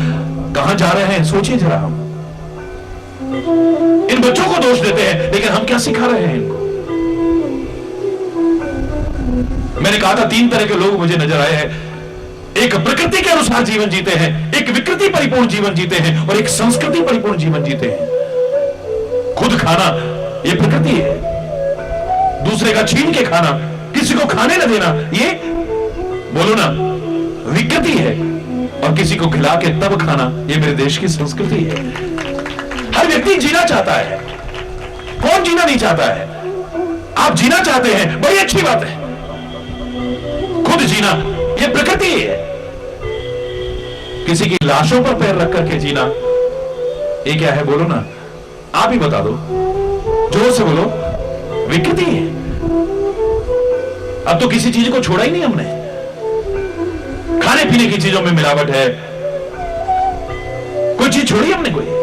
कहां जा रहे हैं सोचिए जरा। हम इन बच्चों को दोष देते हैं, लेकिन हम क्या सिखा रहे हैं इनको? मैंने कहा था 3 तरह के लोग मुझे नजर आए हैं। एक प्रकृति के अनुसार जीवन जीते हैं, एक विकृति परिपूर्ण जीवन जीते हैं, और एक संस्कृति परिपूर्ण जीवन जीते हैं। खुद खाना ये प्रकृति है, दूसरे का छीन के खाना, किसी को खाने न देना, ये बोलो ना विकृति है, और किसी को खिला के तब खाना ये मेरे देश की संस्कृति है। हर व्यक्ति जीना चाहता है, कौन जीना नहीं चाहता है? आप जीना चाहते हैं, बड़ी अच्छी बात है। खुद जीना ये प्रकृति है। किसी की लाशों पर पैर रख करके जीना ये क्या है? बोलो ना, आप ही बता दो, जोर से बोलो। विकृति है। अब तो किसी चीज को छोड़ा ही नहीं हमने। खाने पीने की चीजों में मिलावट है, कोई चीज छोड़ी हमने? कोई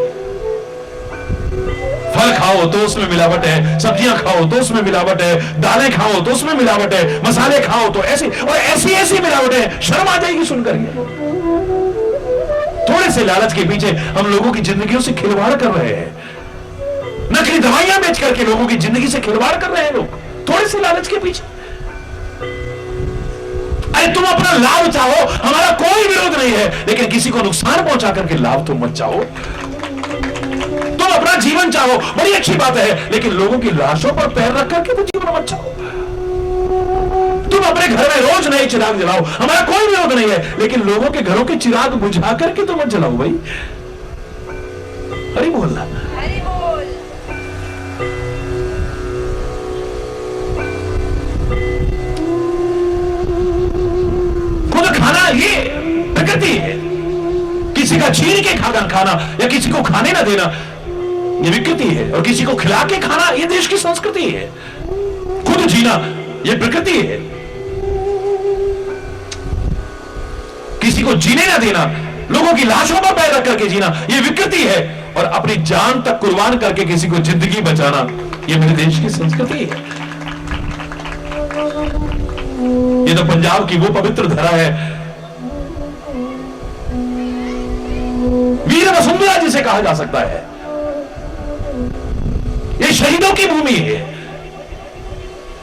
फल खाओ तो उसमें मिलावट है, सब्जियां खाओ तो उसमें मिलावट है, दालें खाओ तो उसमें मिलावट है, मसाले खाओ तो ऐसी और ऐसी ऐसी मिलावट है, शर्म आ जाएगी सुनकर के। थोड़े से लालच के पीछे हम लोगों की जिंदगियों से खिलवाड़ कर रहे हैं। नकली दवाइयां बेच करके लोगों की जिंदगी से खिलवाड़ कर रहे हैं लोग, थोड़े से लालच के पीछे। अरे तुम अपना लाभ चाहो, हमारा कोई विरोध नहीं है, लेकिन किसी को नुकसान पहुंचा करके लाभ तुम मत चाहो। तुम अपना जीवन चाहो, बड़ी अच्छी बात है, लेकिन लोगों की लाशों पर पैर रख करके तो जीवन मत चाहो। तुम अपने घर में रोज नए चिराग जलाओ, हमारा कोई विरोध नहीं है, लेकिन लोगों के घरों के चिराग बुझा करके तो मत जलाओ भाई। हरि बोलना। खुद खाना ये प्रकृति है, किसी का छीन के खाना या किसी को खाने ना देना ये विकृति है, और किसी को खिला के खाना ये देश की संस्कृति है। खुद जीना ये प्रकृति है, किसी को जीने ना देना, लोगों की लाशों पर पैर रख करके जीना ये विकृति है, और अपनी जान तक कुर्बान करके किसी को जिंदगी बचाना ये मेरे देश की संस्कृति है। ये तो पंजाब की वो पवित्र धरा है, वीर वसुंधरा जिसे कहा जा सकता है। ये शहीदों की भूमि है,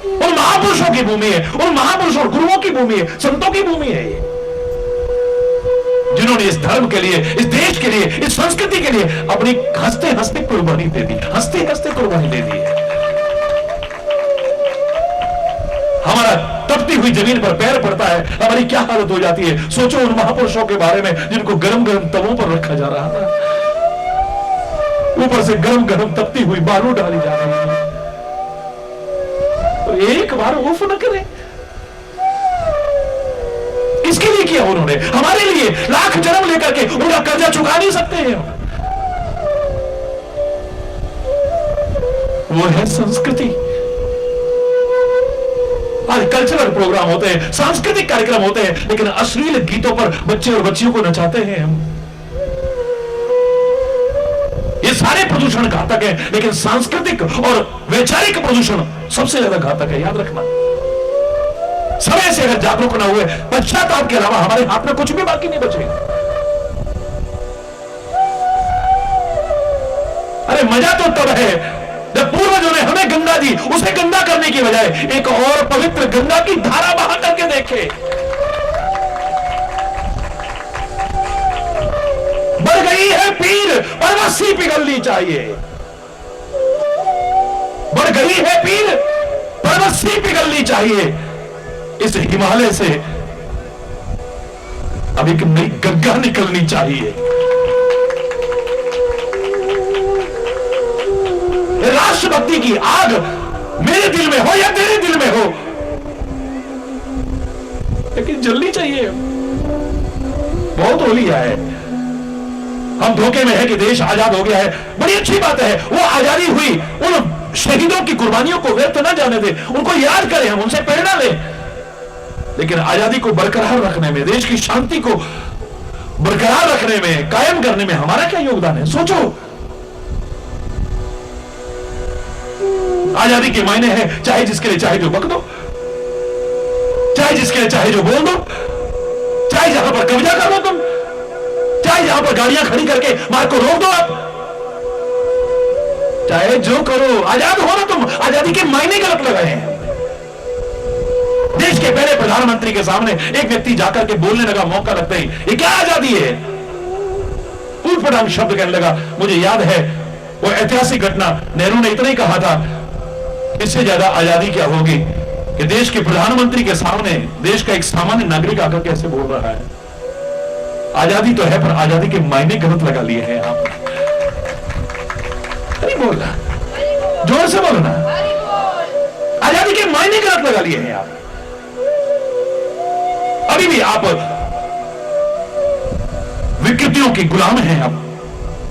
उन महापुरुषों की भूमि है, उन महापुरुषों गुरुओं की भूमि है, संतों की भूमि है, जिन्होंने इस धर्म के लिए, इस देश के लिए, इस संस्कृति के लिए अपनी हंसते हंसते कुर्बानी दे दी, हंसते हंसते कुर्बानी दे दी है। हमारा तपती हुई जमीन पर पैर पड़ता है, हमारी क्या हालत हो जाती है। सोचो उन महापुरुषों के बारे में जिनको गरम गरम तवों पर रखा जा रहा था, ऊपर से गरम गरम तपती हुई बालू डाली जा रही है, और एक बार उफ न करें। इसके लिए किया उन्होंने, हमारे लिए लाख जन्म लेकर के उनका कर्जा चुका नहीं सकते हैं। वो है संस्कृति। आज कल्चरल प्रोग्राम होते हैं, सांस्कृतिक कार्यक्रम होते हैं, लेकिन अश्लील गीतों पर बच्चे और बच्चियों को नचाते हैं हम। ये सारे प्रदूषण घातक है, लेकिन सांस्कृतिक और वैचारिक प्रदूषण सबसे ज्यादा घातक है, याद रखना। समय से अगर जागरूक ना हुए, पश्चाताप के अलावा हमारे हाथ में कुछ भी बाकी नहीं बचेगा। अरे मजा तो तब है जब पूर्वजों ने हमें गंगा दी, उसे गंदा करने की बजाय एक और पवित्र गंगा की धारा बहा करके देखे। बढ़ गई है पीर, परवस्सी पिघलनी चाहिए। बढ़ गई है पीर, परवस्सी पिघलनी चाहिए। इस हिमालय से अब एक नई गंगा निकलनी चाहिए। राष्ट्रभक्ति की आग मेरे दिल में हो या तेरे दिल में हो, लेकिन जलनी चाहिए। बहुत हो लिया है, हम धोखे में है कि देश आजाद हो गया है। बड़ी अच्छी बात है, वो आजादी हुई, उन शहीदों की कुर्बानियों को व्यर्थ न जाने दे, उनको याद करें, हम उनसे प्रेरणा लें। लेकिन आजादी को बरकरार रखने में, देश की शांति को बरकरार रखने में, कायम करने में हमारा क्या योगदान है? सोचो। आजादी के मायने हैं चाहे जिसके लिए चाहे जो बक दो, चाहे जिसके लिए चाहे जो बोल दो, चाहे जहां पर कब्जा कर लो तुम, चाहे जहां पर गाड़ियां खड़ी करके मार्ग को रोक दो आप, चाहे जो करो, आजाद हो ना तुम। आजादी के मायने गलत लगाए हैं। देश के पहले प्रधानमंत्री के सामने एक व्यक्ति जाकर के बोलने लगा, मौका लगता ही, ये क्या आजादी है? ऊटपटांग शब्द कहने लगा। मुझे याद है वो ऐतिहासिक घटना, नेहरू ने इतना ही कहा था, इससे ज्यादा आजादी क्या होगी कि देश के प्रधानमंत्री के सामने देश का एक सामान्य नागरिक आकर कैसे बोल रहा है। आजादी तो है, पर आजादी के मायने गलत लगा लिए हैं आप। नहीं बोलना, जोर से बोलना। आजादी के मायने गलत लगा लिए हैं आप। अभी भी आप विकृतियों के गुलाम हैं, आप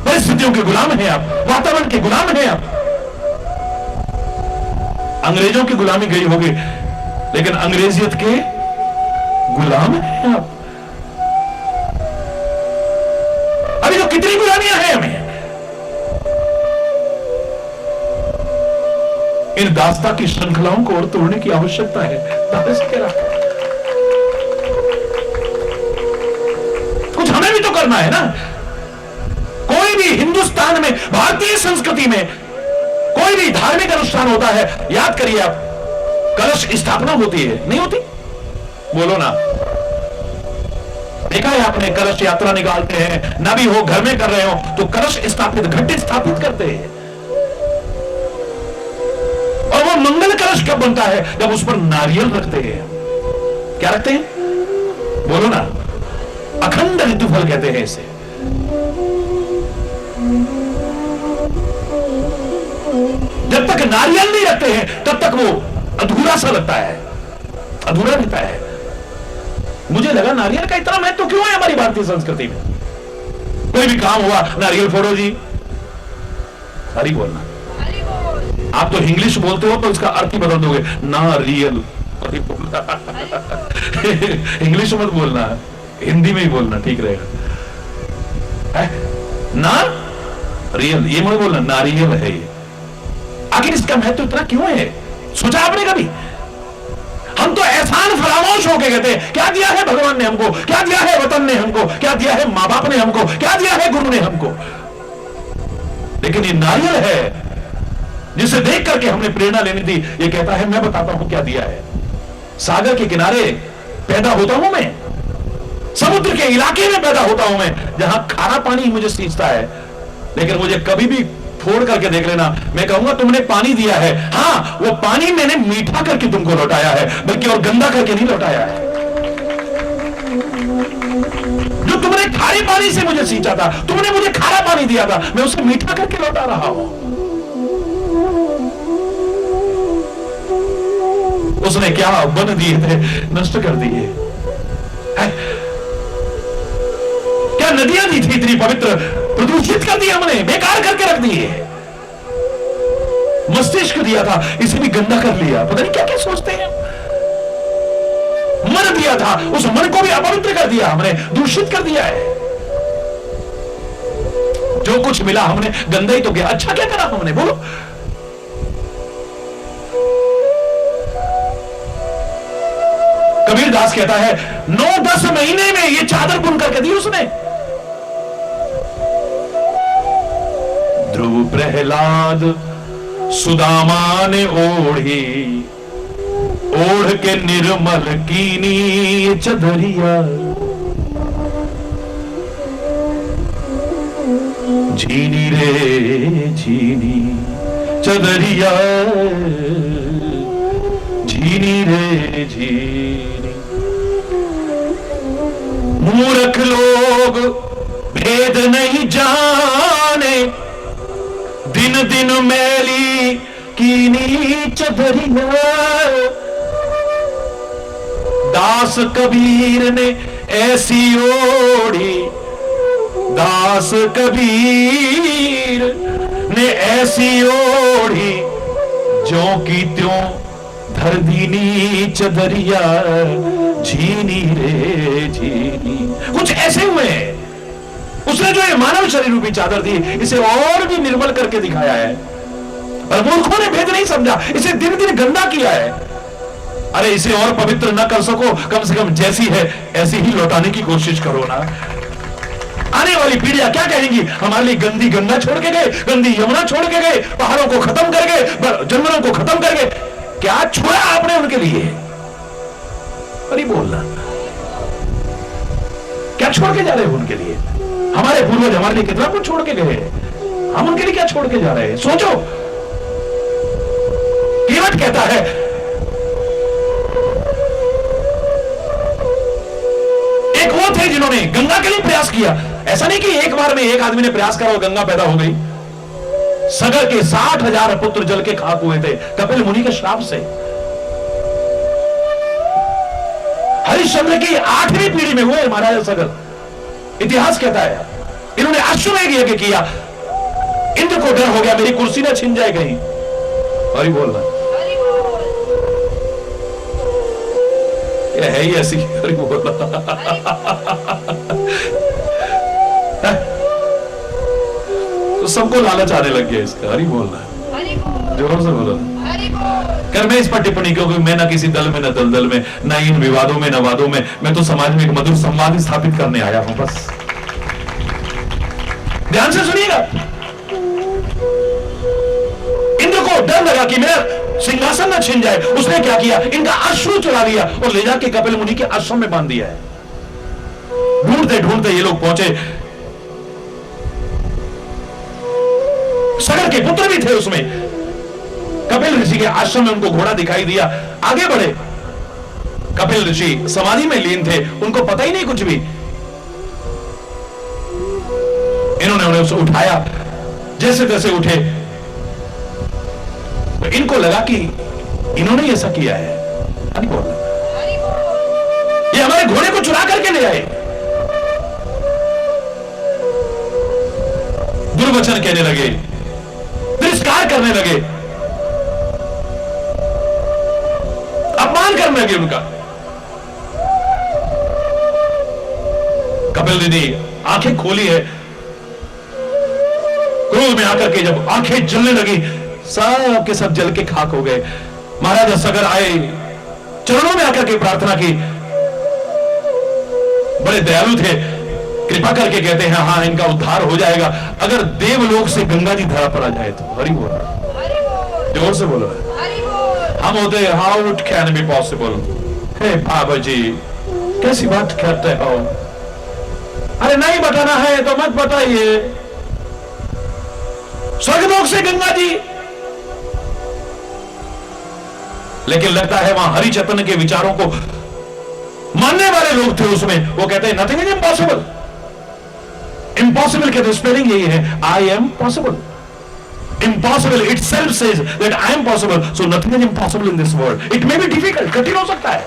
परिस्थितियों के गुलाम हैं, आप वातावरण के गुलाम हैं। आप अंग्रेजों की गुलामी गई होगी, लेकिन अंग्रेजियत के गुलाम हैं आप। अभी तो कितनी गुलामियां हैं हमें। इन दास्ता की श्रृंखलाओं को और तोड़ने की आवश्यकता है। कुछ हमें भी तो करना है ना। कोई भी हिंदुस्तान में, भारतीय संस्कृति में कोई भी धार्मिक अनुष्ठान होता है, याद करिए आप, कलश स्थापना होती है, नहीं होती? बोलो ना। देखा है आपने, कलश यात्रा निकालते हैं, ना भी हो घर में कर रहे हो तो कलश स्थापित, घंटे स्थापित करते हैं। और वो मंगल कलश कब बनता है? जब उस पर नारियल रखते हैं। क्या रखते हैं? बोलो ना। अखंड ऋतुफल कहते हैं इसे। जब तक नारियल नहीं रखते हैं तब तक वो अधूरा सा लगता है, अधूरा रहता है। मुझे लगा नारियल का इतना महत्व क्यों है हमारी भारतीय संस्कृति में? कोई भी काम हुआ, नारियल फोड़ो जी, हरी बोलना। आप तो इंग्लिश बोलते हो तो इसका अर्थ ही बदल दोगे, नारियल, हरी बोलना। इंग्लिश मत बोलना, हिंदी में ही बोलना, ठीक रहेगा। ना रियल, ये मत बोलना, नारियल है ये। आखिर इसका महत्व इतना क्यों है? सोचा आपने कभी? हम तो एहसान फरामोश होके कहते हैं, क्या दिया है भगवान ने हमको, क्या दिया है वतन ने हमको, क्या दिया है मां बाप ने हमको, क्या दिया है गुरु ने हमको। लेकिन ये नारियल है जिसे देख करके हमने प्रेरणा लेनी थी। ये कहता है, मैं बताता हूं क्या दिया है। सागर के किनारे पैदा होता हूं मैं, समुद्र के इलाके में पैदा होता हूं मैं, जहां खारा पानी मुझे सींचता है। लेकिन मुझे कभी भी फोड़ करके देख लेना, मैं कहूंगा तुमने पानी दिया है, हां वो पानी मैंने मीठा करके तुमको लौटाया है, बल्कि और गंदा करके नहीं लौटाया है। जो तुमने खारे पानी से मुझे सींचा था, तुमने मुझे खारा पानी दिया था, मैं उसे मीठा करके लौटा रहा हूं। उसने क्या वन दिए थे, नष्ट कर दिए। क्या नदियां दी थी इतनी पवित्र, प्रदूषित कर दी हमने, बेकार करके रख दिए। मस्तिष्क दिया था, इसे भी गंदा कर लिया। पता नहीं क्या क्या सोचते हैं। मन दिया था, उस मन को भी अपवित्र कर दिया हमने, दूषित कर दिया है। जो कुछ मिला हमने गंदा ही तो किया, अच्छा क्या करा हमने? बोलो। इतिहास कहता है 9-10 महीने में ये चादर बुन करके दी उसने। ध्रुव प्रहलाद सुदामा ने ओढ़ी, ओढ़ के निर्मल कीनी चदरिया, झीनी रे झीनी चदरिया, झीनी रे झीनी। मूर्ख लोग भेद नहीं जाने, दिन दिन मैली कीनी चदरिया। दास कबीर ने ऐसी ओढ़ी, दास कबीर ने ऐसी ओढ़ी, ज्यों की त्यों धर दीनी चदरिया, झीनी रे झीनी। कुछ ऐसे हुए हैं। उसने जो ये मानव शरीर रूपी चादर दी, इसे और भी निर्मल करके दिखाया है, पर मूर्खों ने भेद नहीं समझा, इसे दिन दिन गंदा किया है। अरे इसे और पवित्र न कर सको, कम से कम जैसी है ऐसी ही लौटाने की कोशिश करो ना। आने वाली पीढ़ियां क्या कहेंगी? हमारे लिए गंदी गंगा छोड़ के गए, गंदी यमुना छोड़ के गए, पहाड़ों को खत्म कर गए, जानवरों को खत्म कर गए। क्या छोड़ा आपने उनके लिए? अरे बोलना, क्या छोड़ के जा रहे हो उनके लिए? हमारे पूर्वज हमारे लिए कितना कुछ छोड़ के गए, हम उनके लिए क्या छोड़ के जा रहे हैं? सोचो। कीमत कहता है एक वो थे जिन्होंने गंगा के लिए प्रयास किया। ऐसा नहीं कि एक बार में एक आदमी ने प्रयास करा और गंगा पैदा हो गई। सगर के 60,000 पुत्र जल के खाक हुए थे कपिल मुनि के श्राप से। हरिश्चंद्र की 8वीं पीढ़ी में हुए महाराजा सगर। इतिहास कहता है इन्होंने अश्वमेध यज्ञ किया, इंद्र को डर हो गया मेरी कुर्सी ना छिन जाए कहीं। हरि बोलना, ये है ही ऐसी। हरि बोलना। तो सबको लालच आने लग गया इसका। हरि बोलना, जोर से बोलो। कर मैं इस पर टिप्पणी, क्योंकि मैं ना किसी दल में ना दलदल में, ना इन विवादों में ना वादों में, मैं तो समाज में एक मधुर संवाद स्थापित करने आया हूं बस। ध्यान से सुनिएगा। इंद्र को डर लगा कि मेरा सिंहासन न छिन जाए, उसने क्या किया? इनका अश्रु चुरा लिया और ले जाके कपिल मुनि के आश्रम में बांध दिया है। ढूंढते ढूंढते ये लोग पहुंचे, सगर के पुत्र भी थे उसमें। कपिल ऋषि के आश्रम में उनको घोड़ा दिखाई दिया, आगे बढ़े। कपिल ऋषि समाधि में लीन थे, उनको पता ही नहीं कुछ भी। इन्होंने उन्हें उसे उठाया, जैसे तैसे उठे तो इनको लगा कि इन्होंने ऐसा किया है। नहीं बोलना, ये हमारे घोड़े को चुरा करके ले आए। दुर्वचन कहने लगे, तिरस्कार करने लगे, अपमान करने लगे उनका। कपिल दीदी आंखें खोली है, क्रोध में आकर के जब आंखें जलने लगी, सब के सब जल के खाक हो गए। महाराजा सगर आए, चरणों में आकर के प्रार्थना की। बड़े दयालु थे, कृपा करके कहते हैं हाँ इनका उद्धार हो जाएगा अगर देवलोक से गंगा जी धरा पड़ा जाए तो। हरि बोल, जोर से बोलो। हम होते how it can be possible. हे बाबा जी कैसी बात करते हो? अरे नहीं बताना है तो मत बताइए। स्वर्गलोक से गंगा जी, लेकिन लगता है वहां हरि चैतन्य के विचारों को मानने वाले लोग थे उसमें। वो कहते हैं नथिंग इज इम्पॉसिबल। इम्पॉसिबल के स्पेलिंग यही है, I am possible. Impossible it self says that I am possible, so nothing is impossible in this world. It may be difficult, कठिन हो सकता है।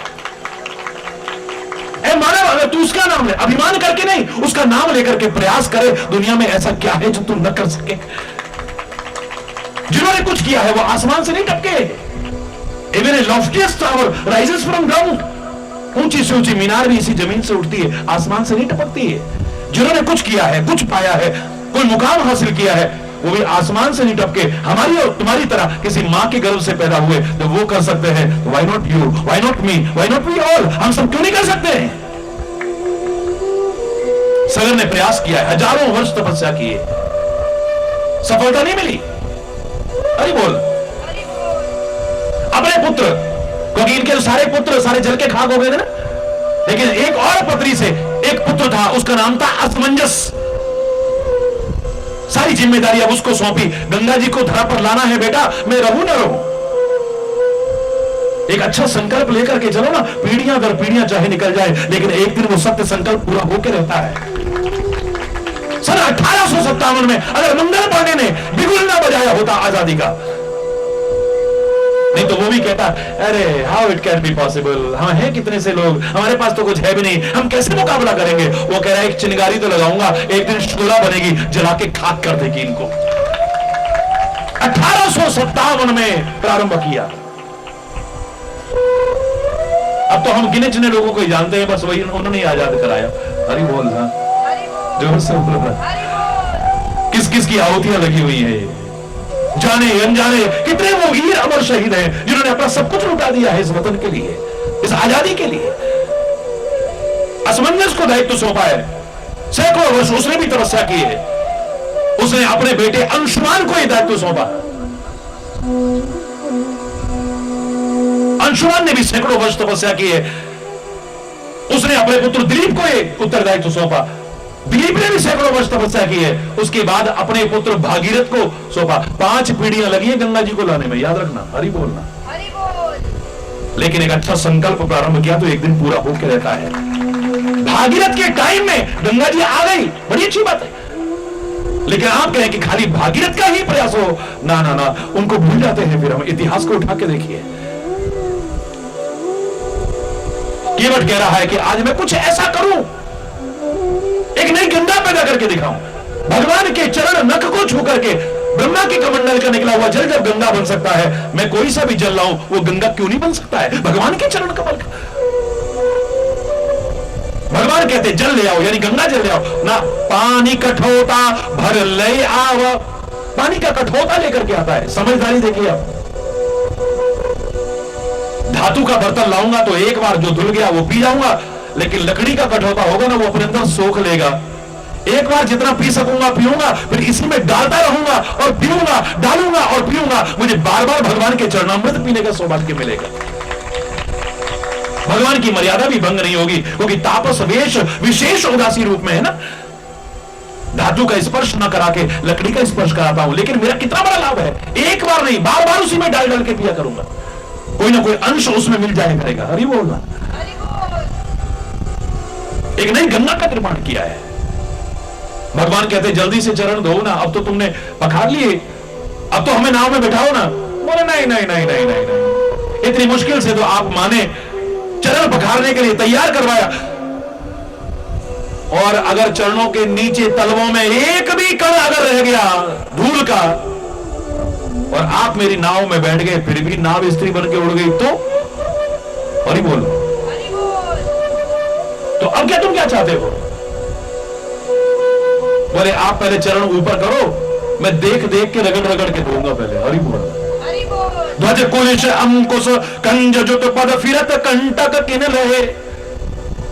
मानव अगर तू उसका नाम ले, अभिमान करके नहीं, उसका नाम लेकर के प्रयास करे, दुनिया में ऐसा क्या है जो तू न कर सके? जिन्होंने कुछ किया है वो आसमान से नहीं टपके। Even a loftiest tower rises from ground. ऊंची से ऊंची मीनार भी इसी जमीन से उठती है, आसमान से नहीं टपकती है। जिन्होंने कुछ किया है, कुछ पाया है, कोई मुकाम हासिल किया है, वो भी आसमान से नहीं टपके, हमारी और तुम्हारी तरह किसी मां के गर्भ से पैदा हुए, तो वो कर सकते हैं, तो why not you, why not me, why not we all, हम सब क्यों नहीं कर सकते हैं? सगर ने प्रयास किया है, हजारों वर्ष तपस्या किए, सफलता नहीं मिली। अरे बोल, अपने पुत्र, क्योंकि इनके सारे पुत्र सारे जल के खाक हो गए थे ना, लेकिन एक और पत्नी से एक पुत्र था, उसका नाम था असमंजस। सारी जिम्मेदारी अब उसको सौंपी, गंगा जी को धरा पर लाना है बेटा, मैं रहूं ना रहूं। एक अच्छा संकल्प लेकर के चलो ना, पीढ़ियां दर पीढ़ियां चाहे निकल जाए, लेकिन एक दिन वो सत्य संकल्प पूरा होकर रहता है। सन 1857 में अगर मंगल पांडे ने बिगुल ना बजाया होता आजादी का, नहीं तो वो भी कहता अरे how it can be possible, हम हैं कितने से लोग, हमारे पास तो कुछ है भी नहीं, हम कैसे मुकाबला करेंगे। वो कह रहा है एक चिंगारी तो लगाऊंगा, एक दिन शोला बनेगी, जला के खाक कर देगी इनको। 1857 में प्रारंभ किया। अब तो हम गिने चुने लोगों को ही जानते हैं, बस वही उन्होंने आजाद कराया। हरि बोल, जो से किस किस की आहुतियां लगी हुई है, जाने अनजाने कितने वो वीर अमर शहीद हैं जिन्होंने अपना सब कुछ लुटा दिया है इस वतन के लिए, इस आजादी के लिए। असमंजस को दायित्व सौंपा है, सैकड़ों वर्ष उसने भी तपस्या की है, उसने अपने बेटे अंशुमान को यह दायित्व सौंपा। अंशुमान ने भी सैकड़ों वर्ष तपस्या की है, उसने अपने पुत्र दिलीप को यह उत्तरदायित्व सौंपा। दिलीप ने भी सैकड़ों वर्ष तपस्या की है, उसके बाद अपने पुत्र भागीरथ को सौंपा। 5 पीढ़ियां लगी है गंगा जी को लाने में, याद रखना, हरि बोलना। हरि बोल। लेकिन एक अच्छा संकल्प प्रारंभ किया तो एक दिन पूरा होकर रहता है। भागीरथ के टाइम में गंगा जी आ गई, बड़ी अच्छी बात है, लेकिन आप कहें कि खाली भागीरथ का ही प्रयास हो, ना ना ना, उनको भूल जाते हैं। फिर हम इतिहास को उठा के देखिए, केवट कह रहा है कि आज मैं कुछ ऐसा करूं, एक नई गंगा पैदा करके दिखाऊं। भगवान के चरण नख को छू करके ब्रह्मा के कमंडल का निकला हुआ जल जब गंगा बन सकता है, मैं कोई सा भी जल लाऊं, वो गंगा क्यों नहीं बन सकता है? भगवान के चरण कमल का। भगवान कहते जल ले आओ, यानी गंगा जल ले आओ ना। पानी कठोता भर ले आओ, पानी का कठोता लेकर के आता है। समझदारी देखिए आप, धातु का बर्तन लाऊंगा तो एक बार जो धुल गया वो पी जाऊंगा, लेकिन लकड़ी का कठौता होगा ना, वो अपने अंदर सोख लेगा। एक बार जितना पी सकूंगा पीऊंगा, फिर इसी में डालता रहूंगा और पीऊंगा, डालूंगा और पीऊंगा, मुझे बार बार भगवान के चरणामृत पीने का सौभाग्य मिलेगा। भगवान की मर्यादा भी भंग नहीं होगी, क्योंकि तापस वेश विशेष उदासी रूप में है ना। धातु का स्पर्श न करा के लकड़ी का स्पर्श कराता हूं, लेकिन मेरा कितना बड़ा लाभ है, एक बार नहीं बार बार उसी में डाल डाल के पिया करूंगा, कोई ना कोई अंश उसमें मिल जाए करेगा। हरि बोलना। एक नई गंगा का निर्माण किया है। भगवान कहते जल्दी से चरण धो ना, अब तो तुमने पखार लिए, अब तो हमें नाव में बैठाओ ना। बोले नहीं नहीं नहीं नहीं नहीं नहीं, इतनी मुश्किल से तो आप माने चरण पखारने के लिए तैयार करवाया, और अगर चरणों के नीचे तलवों में एक भी कण अगर रह गया धूल का, और आप मेरी नाव में बैठ गए, फिर भी नाव स्त्री बन के उड़ गई तो? हरि बोल। तो अब क्या तुम क्या चाहते हो? बोले आप पहले चरण ऊपर करो, मैं देख देख के रगड़ रगड़ के दूंगा पहले। हरि बोल। ध्वज कुलिश अंकुश कंज जुट पद फिरत कंटक किन रहे,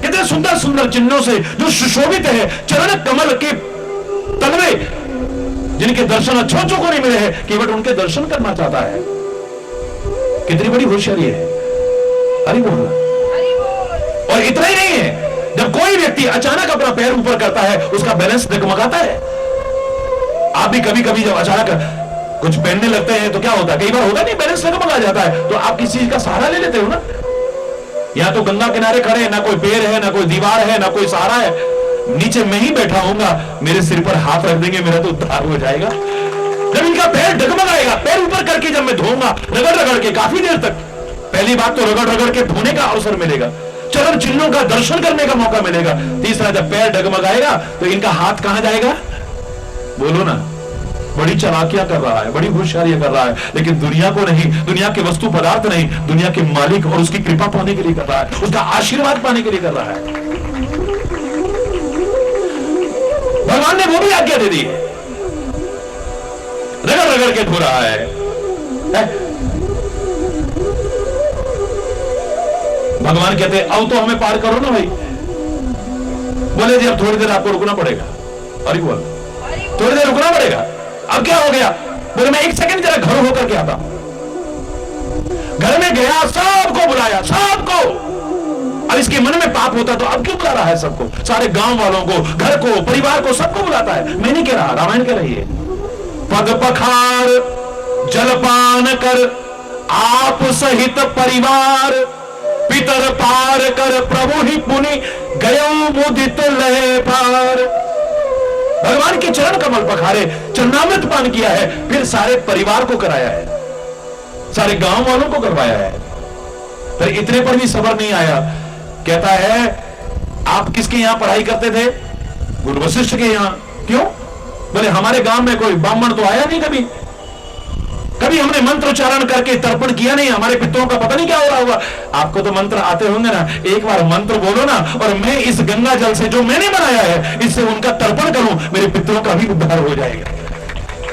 कितने सुंदर सुंदर चिन्हों से जो सुशोभित है चरण कमल के तलवे, जिनके दर्शन अच्छों को नहीं मिले हैं, केवल उनके दर्शन करना चाहता है। कितनी बड़ी होशियारी है। हरि बोल। और इतना ही नहीं है, जब कोई व्यक्ति अचानक अपना पैर ऊपर करता है, उसका बैलेंस डगमगाता है। आप भी कभी कभी जब अचानक कुछ पहनने लगते हैं तो क्या होता है, कई बार होता नहीं, बैलेंस डगमगा जाता है, तो आप किसी चीज का सहारा ले लेते हो ना। या तो गंगा किनारे खड़े हैं, ना कोई पेड़ है, ना कोई दीवार है, ना कोई सहारा है, नीचे मैं ही बैठा हूंगा, मेरे सिर पर हाथ रख देंगे, मेरा तो उद्धार हो जाएगा। जब इनका पैर डगमगाएगा, पैर ऊपर करके जब मैं धोऊंगा रगड़ रगड़ के काफी देर तक, पहली बात तो रगड़ रगड़ के धोने का अवसर मिलेगा, चरण चिन्हों का दर्शन करने का मौका मिलेगा। तीसरा, जब पैर डगमगाएगा तो इनका हाथ कहां जाएगा? बोलो ना। बड़ी चालाकियां कर रहा है, बड़ी होशियारियां कर रहा है, लेकिन दुनिया को नहीं, दुनिया के वस्तु पदार्थ नहीं, दुनिया के मालिक और उसकी कृपा पाने के लिए कर रहा है, उसका आशीर्वाद पाने के लिए कर रहा है। भगवान ने वो भी आज्ञा दे दी, रगड़ रगड़ के धो रहा है। भगवान कहते अब तो हमें पार करो ना भाई। बोले जी अब थोड़ी देर आपको रुकना पड़ेगा। अरे बोल थोड़ी देर रुकना पड़ेगा। अब क्या हो गया? बोले मैं 1 सेकंड जरा घर होकर के आता हूं। घर में गया, सबको बुलाया, सबको। अब इसके मन में पाप होता तो अब क्यों बुला रहा है सबको? सारे गांव वालों को, घर को, परिवार को, सबको बुलाता है। मैं नहीं कह रहा, रामायण कह रही है। पग पखार जलपान कर आप सहित परिवार, पितर पार कर प्रभु ही पुनि गयो मुदित लय पार। भगवान के चरण कमल पखारे, चरणामृत पान किया है, फिर सारे परिवार को कराया है, सारे गांव वालों को करवाया है। फिर इतने पर भी सबर नहीं आया। कहता है आप किसके यहां पढ़ाई करते थे? गुरु वशिष्ठ के यहां। क्यों? बोले हमारे गांव में कोई ब्राह्मण तो आया नहीं कभी, कभी हमने मंत्र उच्चारण करके तर्पण किया नहीं, हमारे पितरों का पता नहीं क्या हो रहा होगा। आपको तो मंत्र आते होंगे ना, एक बार मंत्र बोलो ना, और मैं इस गंगा जल से जो मैंने बनाया है इससे उनका तर्पण करूं, मेरे पितरों का भी उद्धार हो जाएगा।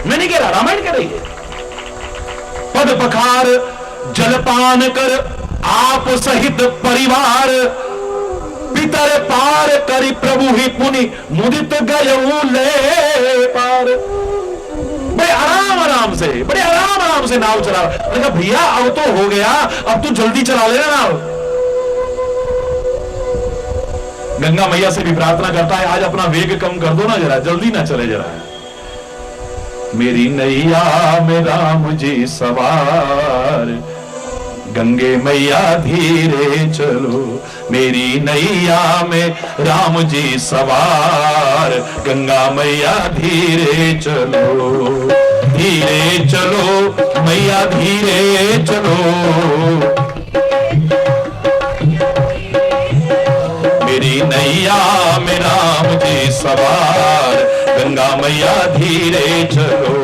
मैं नहीं कह रहा, रामायण कह रही है। पद पखार जलपान कर आप सहित परिवार, पितर पार करी प्रभु ही पुनि मुदित गयो ले पार। बड़े आराम से, बड़े आराम से नाव चला। मैंने कहा भैया अब तो हो गया, अब तो जल्दी चला लेना नाव। गंगा मैया से भी प्रार्थना करता है आज अपना वेग कम कर दो ना जरा, जल्दी ना चले जरा। मेरी नैया में राम जी सवार, गंगे मैया धीरे चलो। मेरी नैया में राम जी सवार, गंगा मैया धीरे चलो। धीरे चलो मैया धीरे चलो, मेरी नैया में राम जी सवार, गंगा मैया धीरे चलो।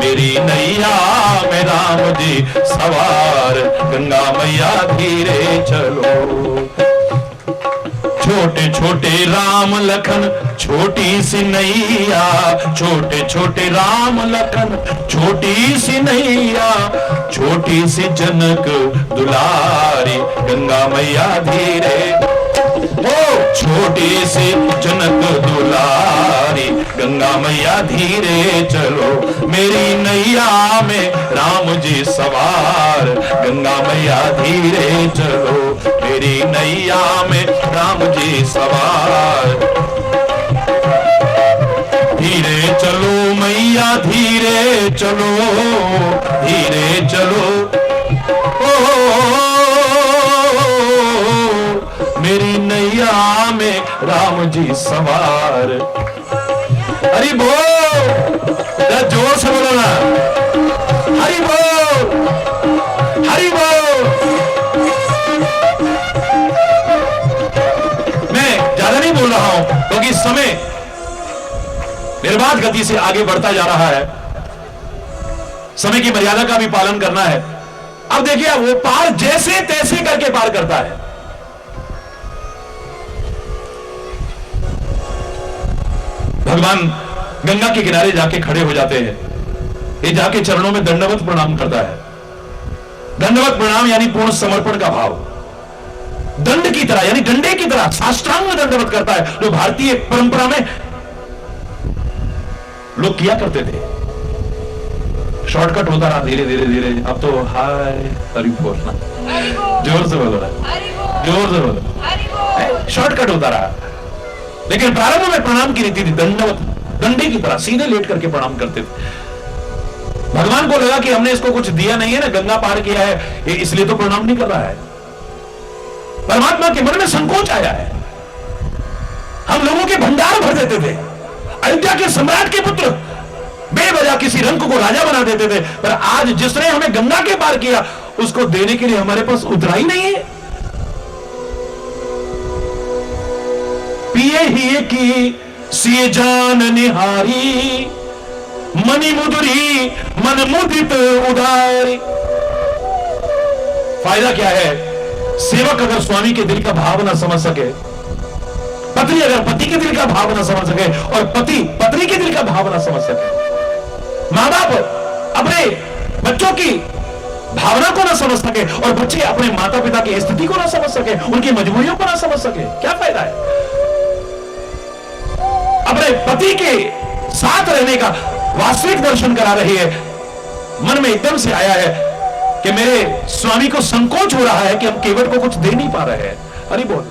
मेरी नैया में राम जी सवार, गंगा मैया धीरे चलो। छोटे छोटे राम लखन छोटी सी नैया, छोटे छोटे राम लखन छोटी सी नैया, छोटी सी जनक दुलारी, गंगा मैया धीरे। ओ छोटी सी जनक दुलारी, गंगा मैया धीरे चलो। मेरी नैया में राम जी सवार, गंगा मैया धीरे चलो। मेरी नैया में राम जी सवार, धीरे चलो मैया धीरे चलो, धीरे चलो। मेरी नैया में राम जी सवार। हरि बोल, जोर से बोलो ना, हरि बोल, हरि बोल। मैं ज्यादा नहीं बोल रहा हूं क्योंकि समय निर्बाध गति से आगे बढ़ता जा रहा है, समय की मर्यादा का भी पालन करना है। अब देखिए वो पार जैसे तैसे करके पार करता है। भगवान गंगा के किनारे जाके खड़े हो जाते हैं, ये जाके चरणों में दंडवत प्रणाम करता है। दंडवत प्रणाम यानी पूर्ण समर्पण का भाव, दंड की तरह यानी डंडे की तरह साष्टांग दंडवत करता है, जो भारतीय परंपरा में लोग किया करते थे। शॉर्टकट होता रहा धीरे धीरे धीरे। अब तो हाय हरि बोल, जोर से बोलो ना, जोर से बोलो। शॉर्टकट होता रहा, लेकिन प्रारंभ में प्रणाम की रीति थी दंडवत, डंडे की तरह सीधे लेट करके प्रणाम करते थे। भगवान को लगा कि हमने इसको कुछ दिया नहीं है ना, गंगा पार किया है, ये इसलिए तो प्रणाम नहीं कर रहा है। परमात्मा के मन में संकोच आया है। हम लोगों के भंडार भर देते थे, अयोध्या के सम्राट के पुत्र बेवजह किसी रंग को राजा बना देते थे, पर आज जिसने हमें गंगा के पार किया उसको देने के लिए हमारे पास उतरा ही नहीं है। पिए ही की सी जान निहारी, मणि मुदुरी मन मुदित उदारी। फायदा क्या है? सेवक अगर स्वामी के दिल का भाव ना समझ सके, पत्नी अगर पति के दिल का भाव ना समझ सके, और पति पत्नी के दिल का भाव ना समझ सके, मां बाप अपने बच्चों की भावना को ना समझ सके और बच्चे अपने माता पिता की स्थिति को ना समझ सके, उनकी मजबूरियों को ना समझ सके, क्या फायदा है? अपने पति के साथ रहने का वास्तविक दर्शन करा रही है। मन में एकदम से आया है कि मेरे स्वामी को संकोच हो रहा है कि हम केवट को कुछ दे नहीं पा रहे हैं। हरि बोल।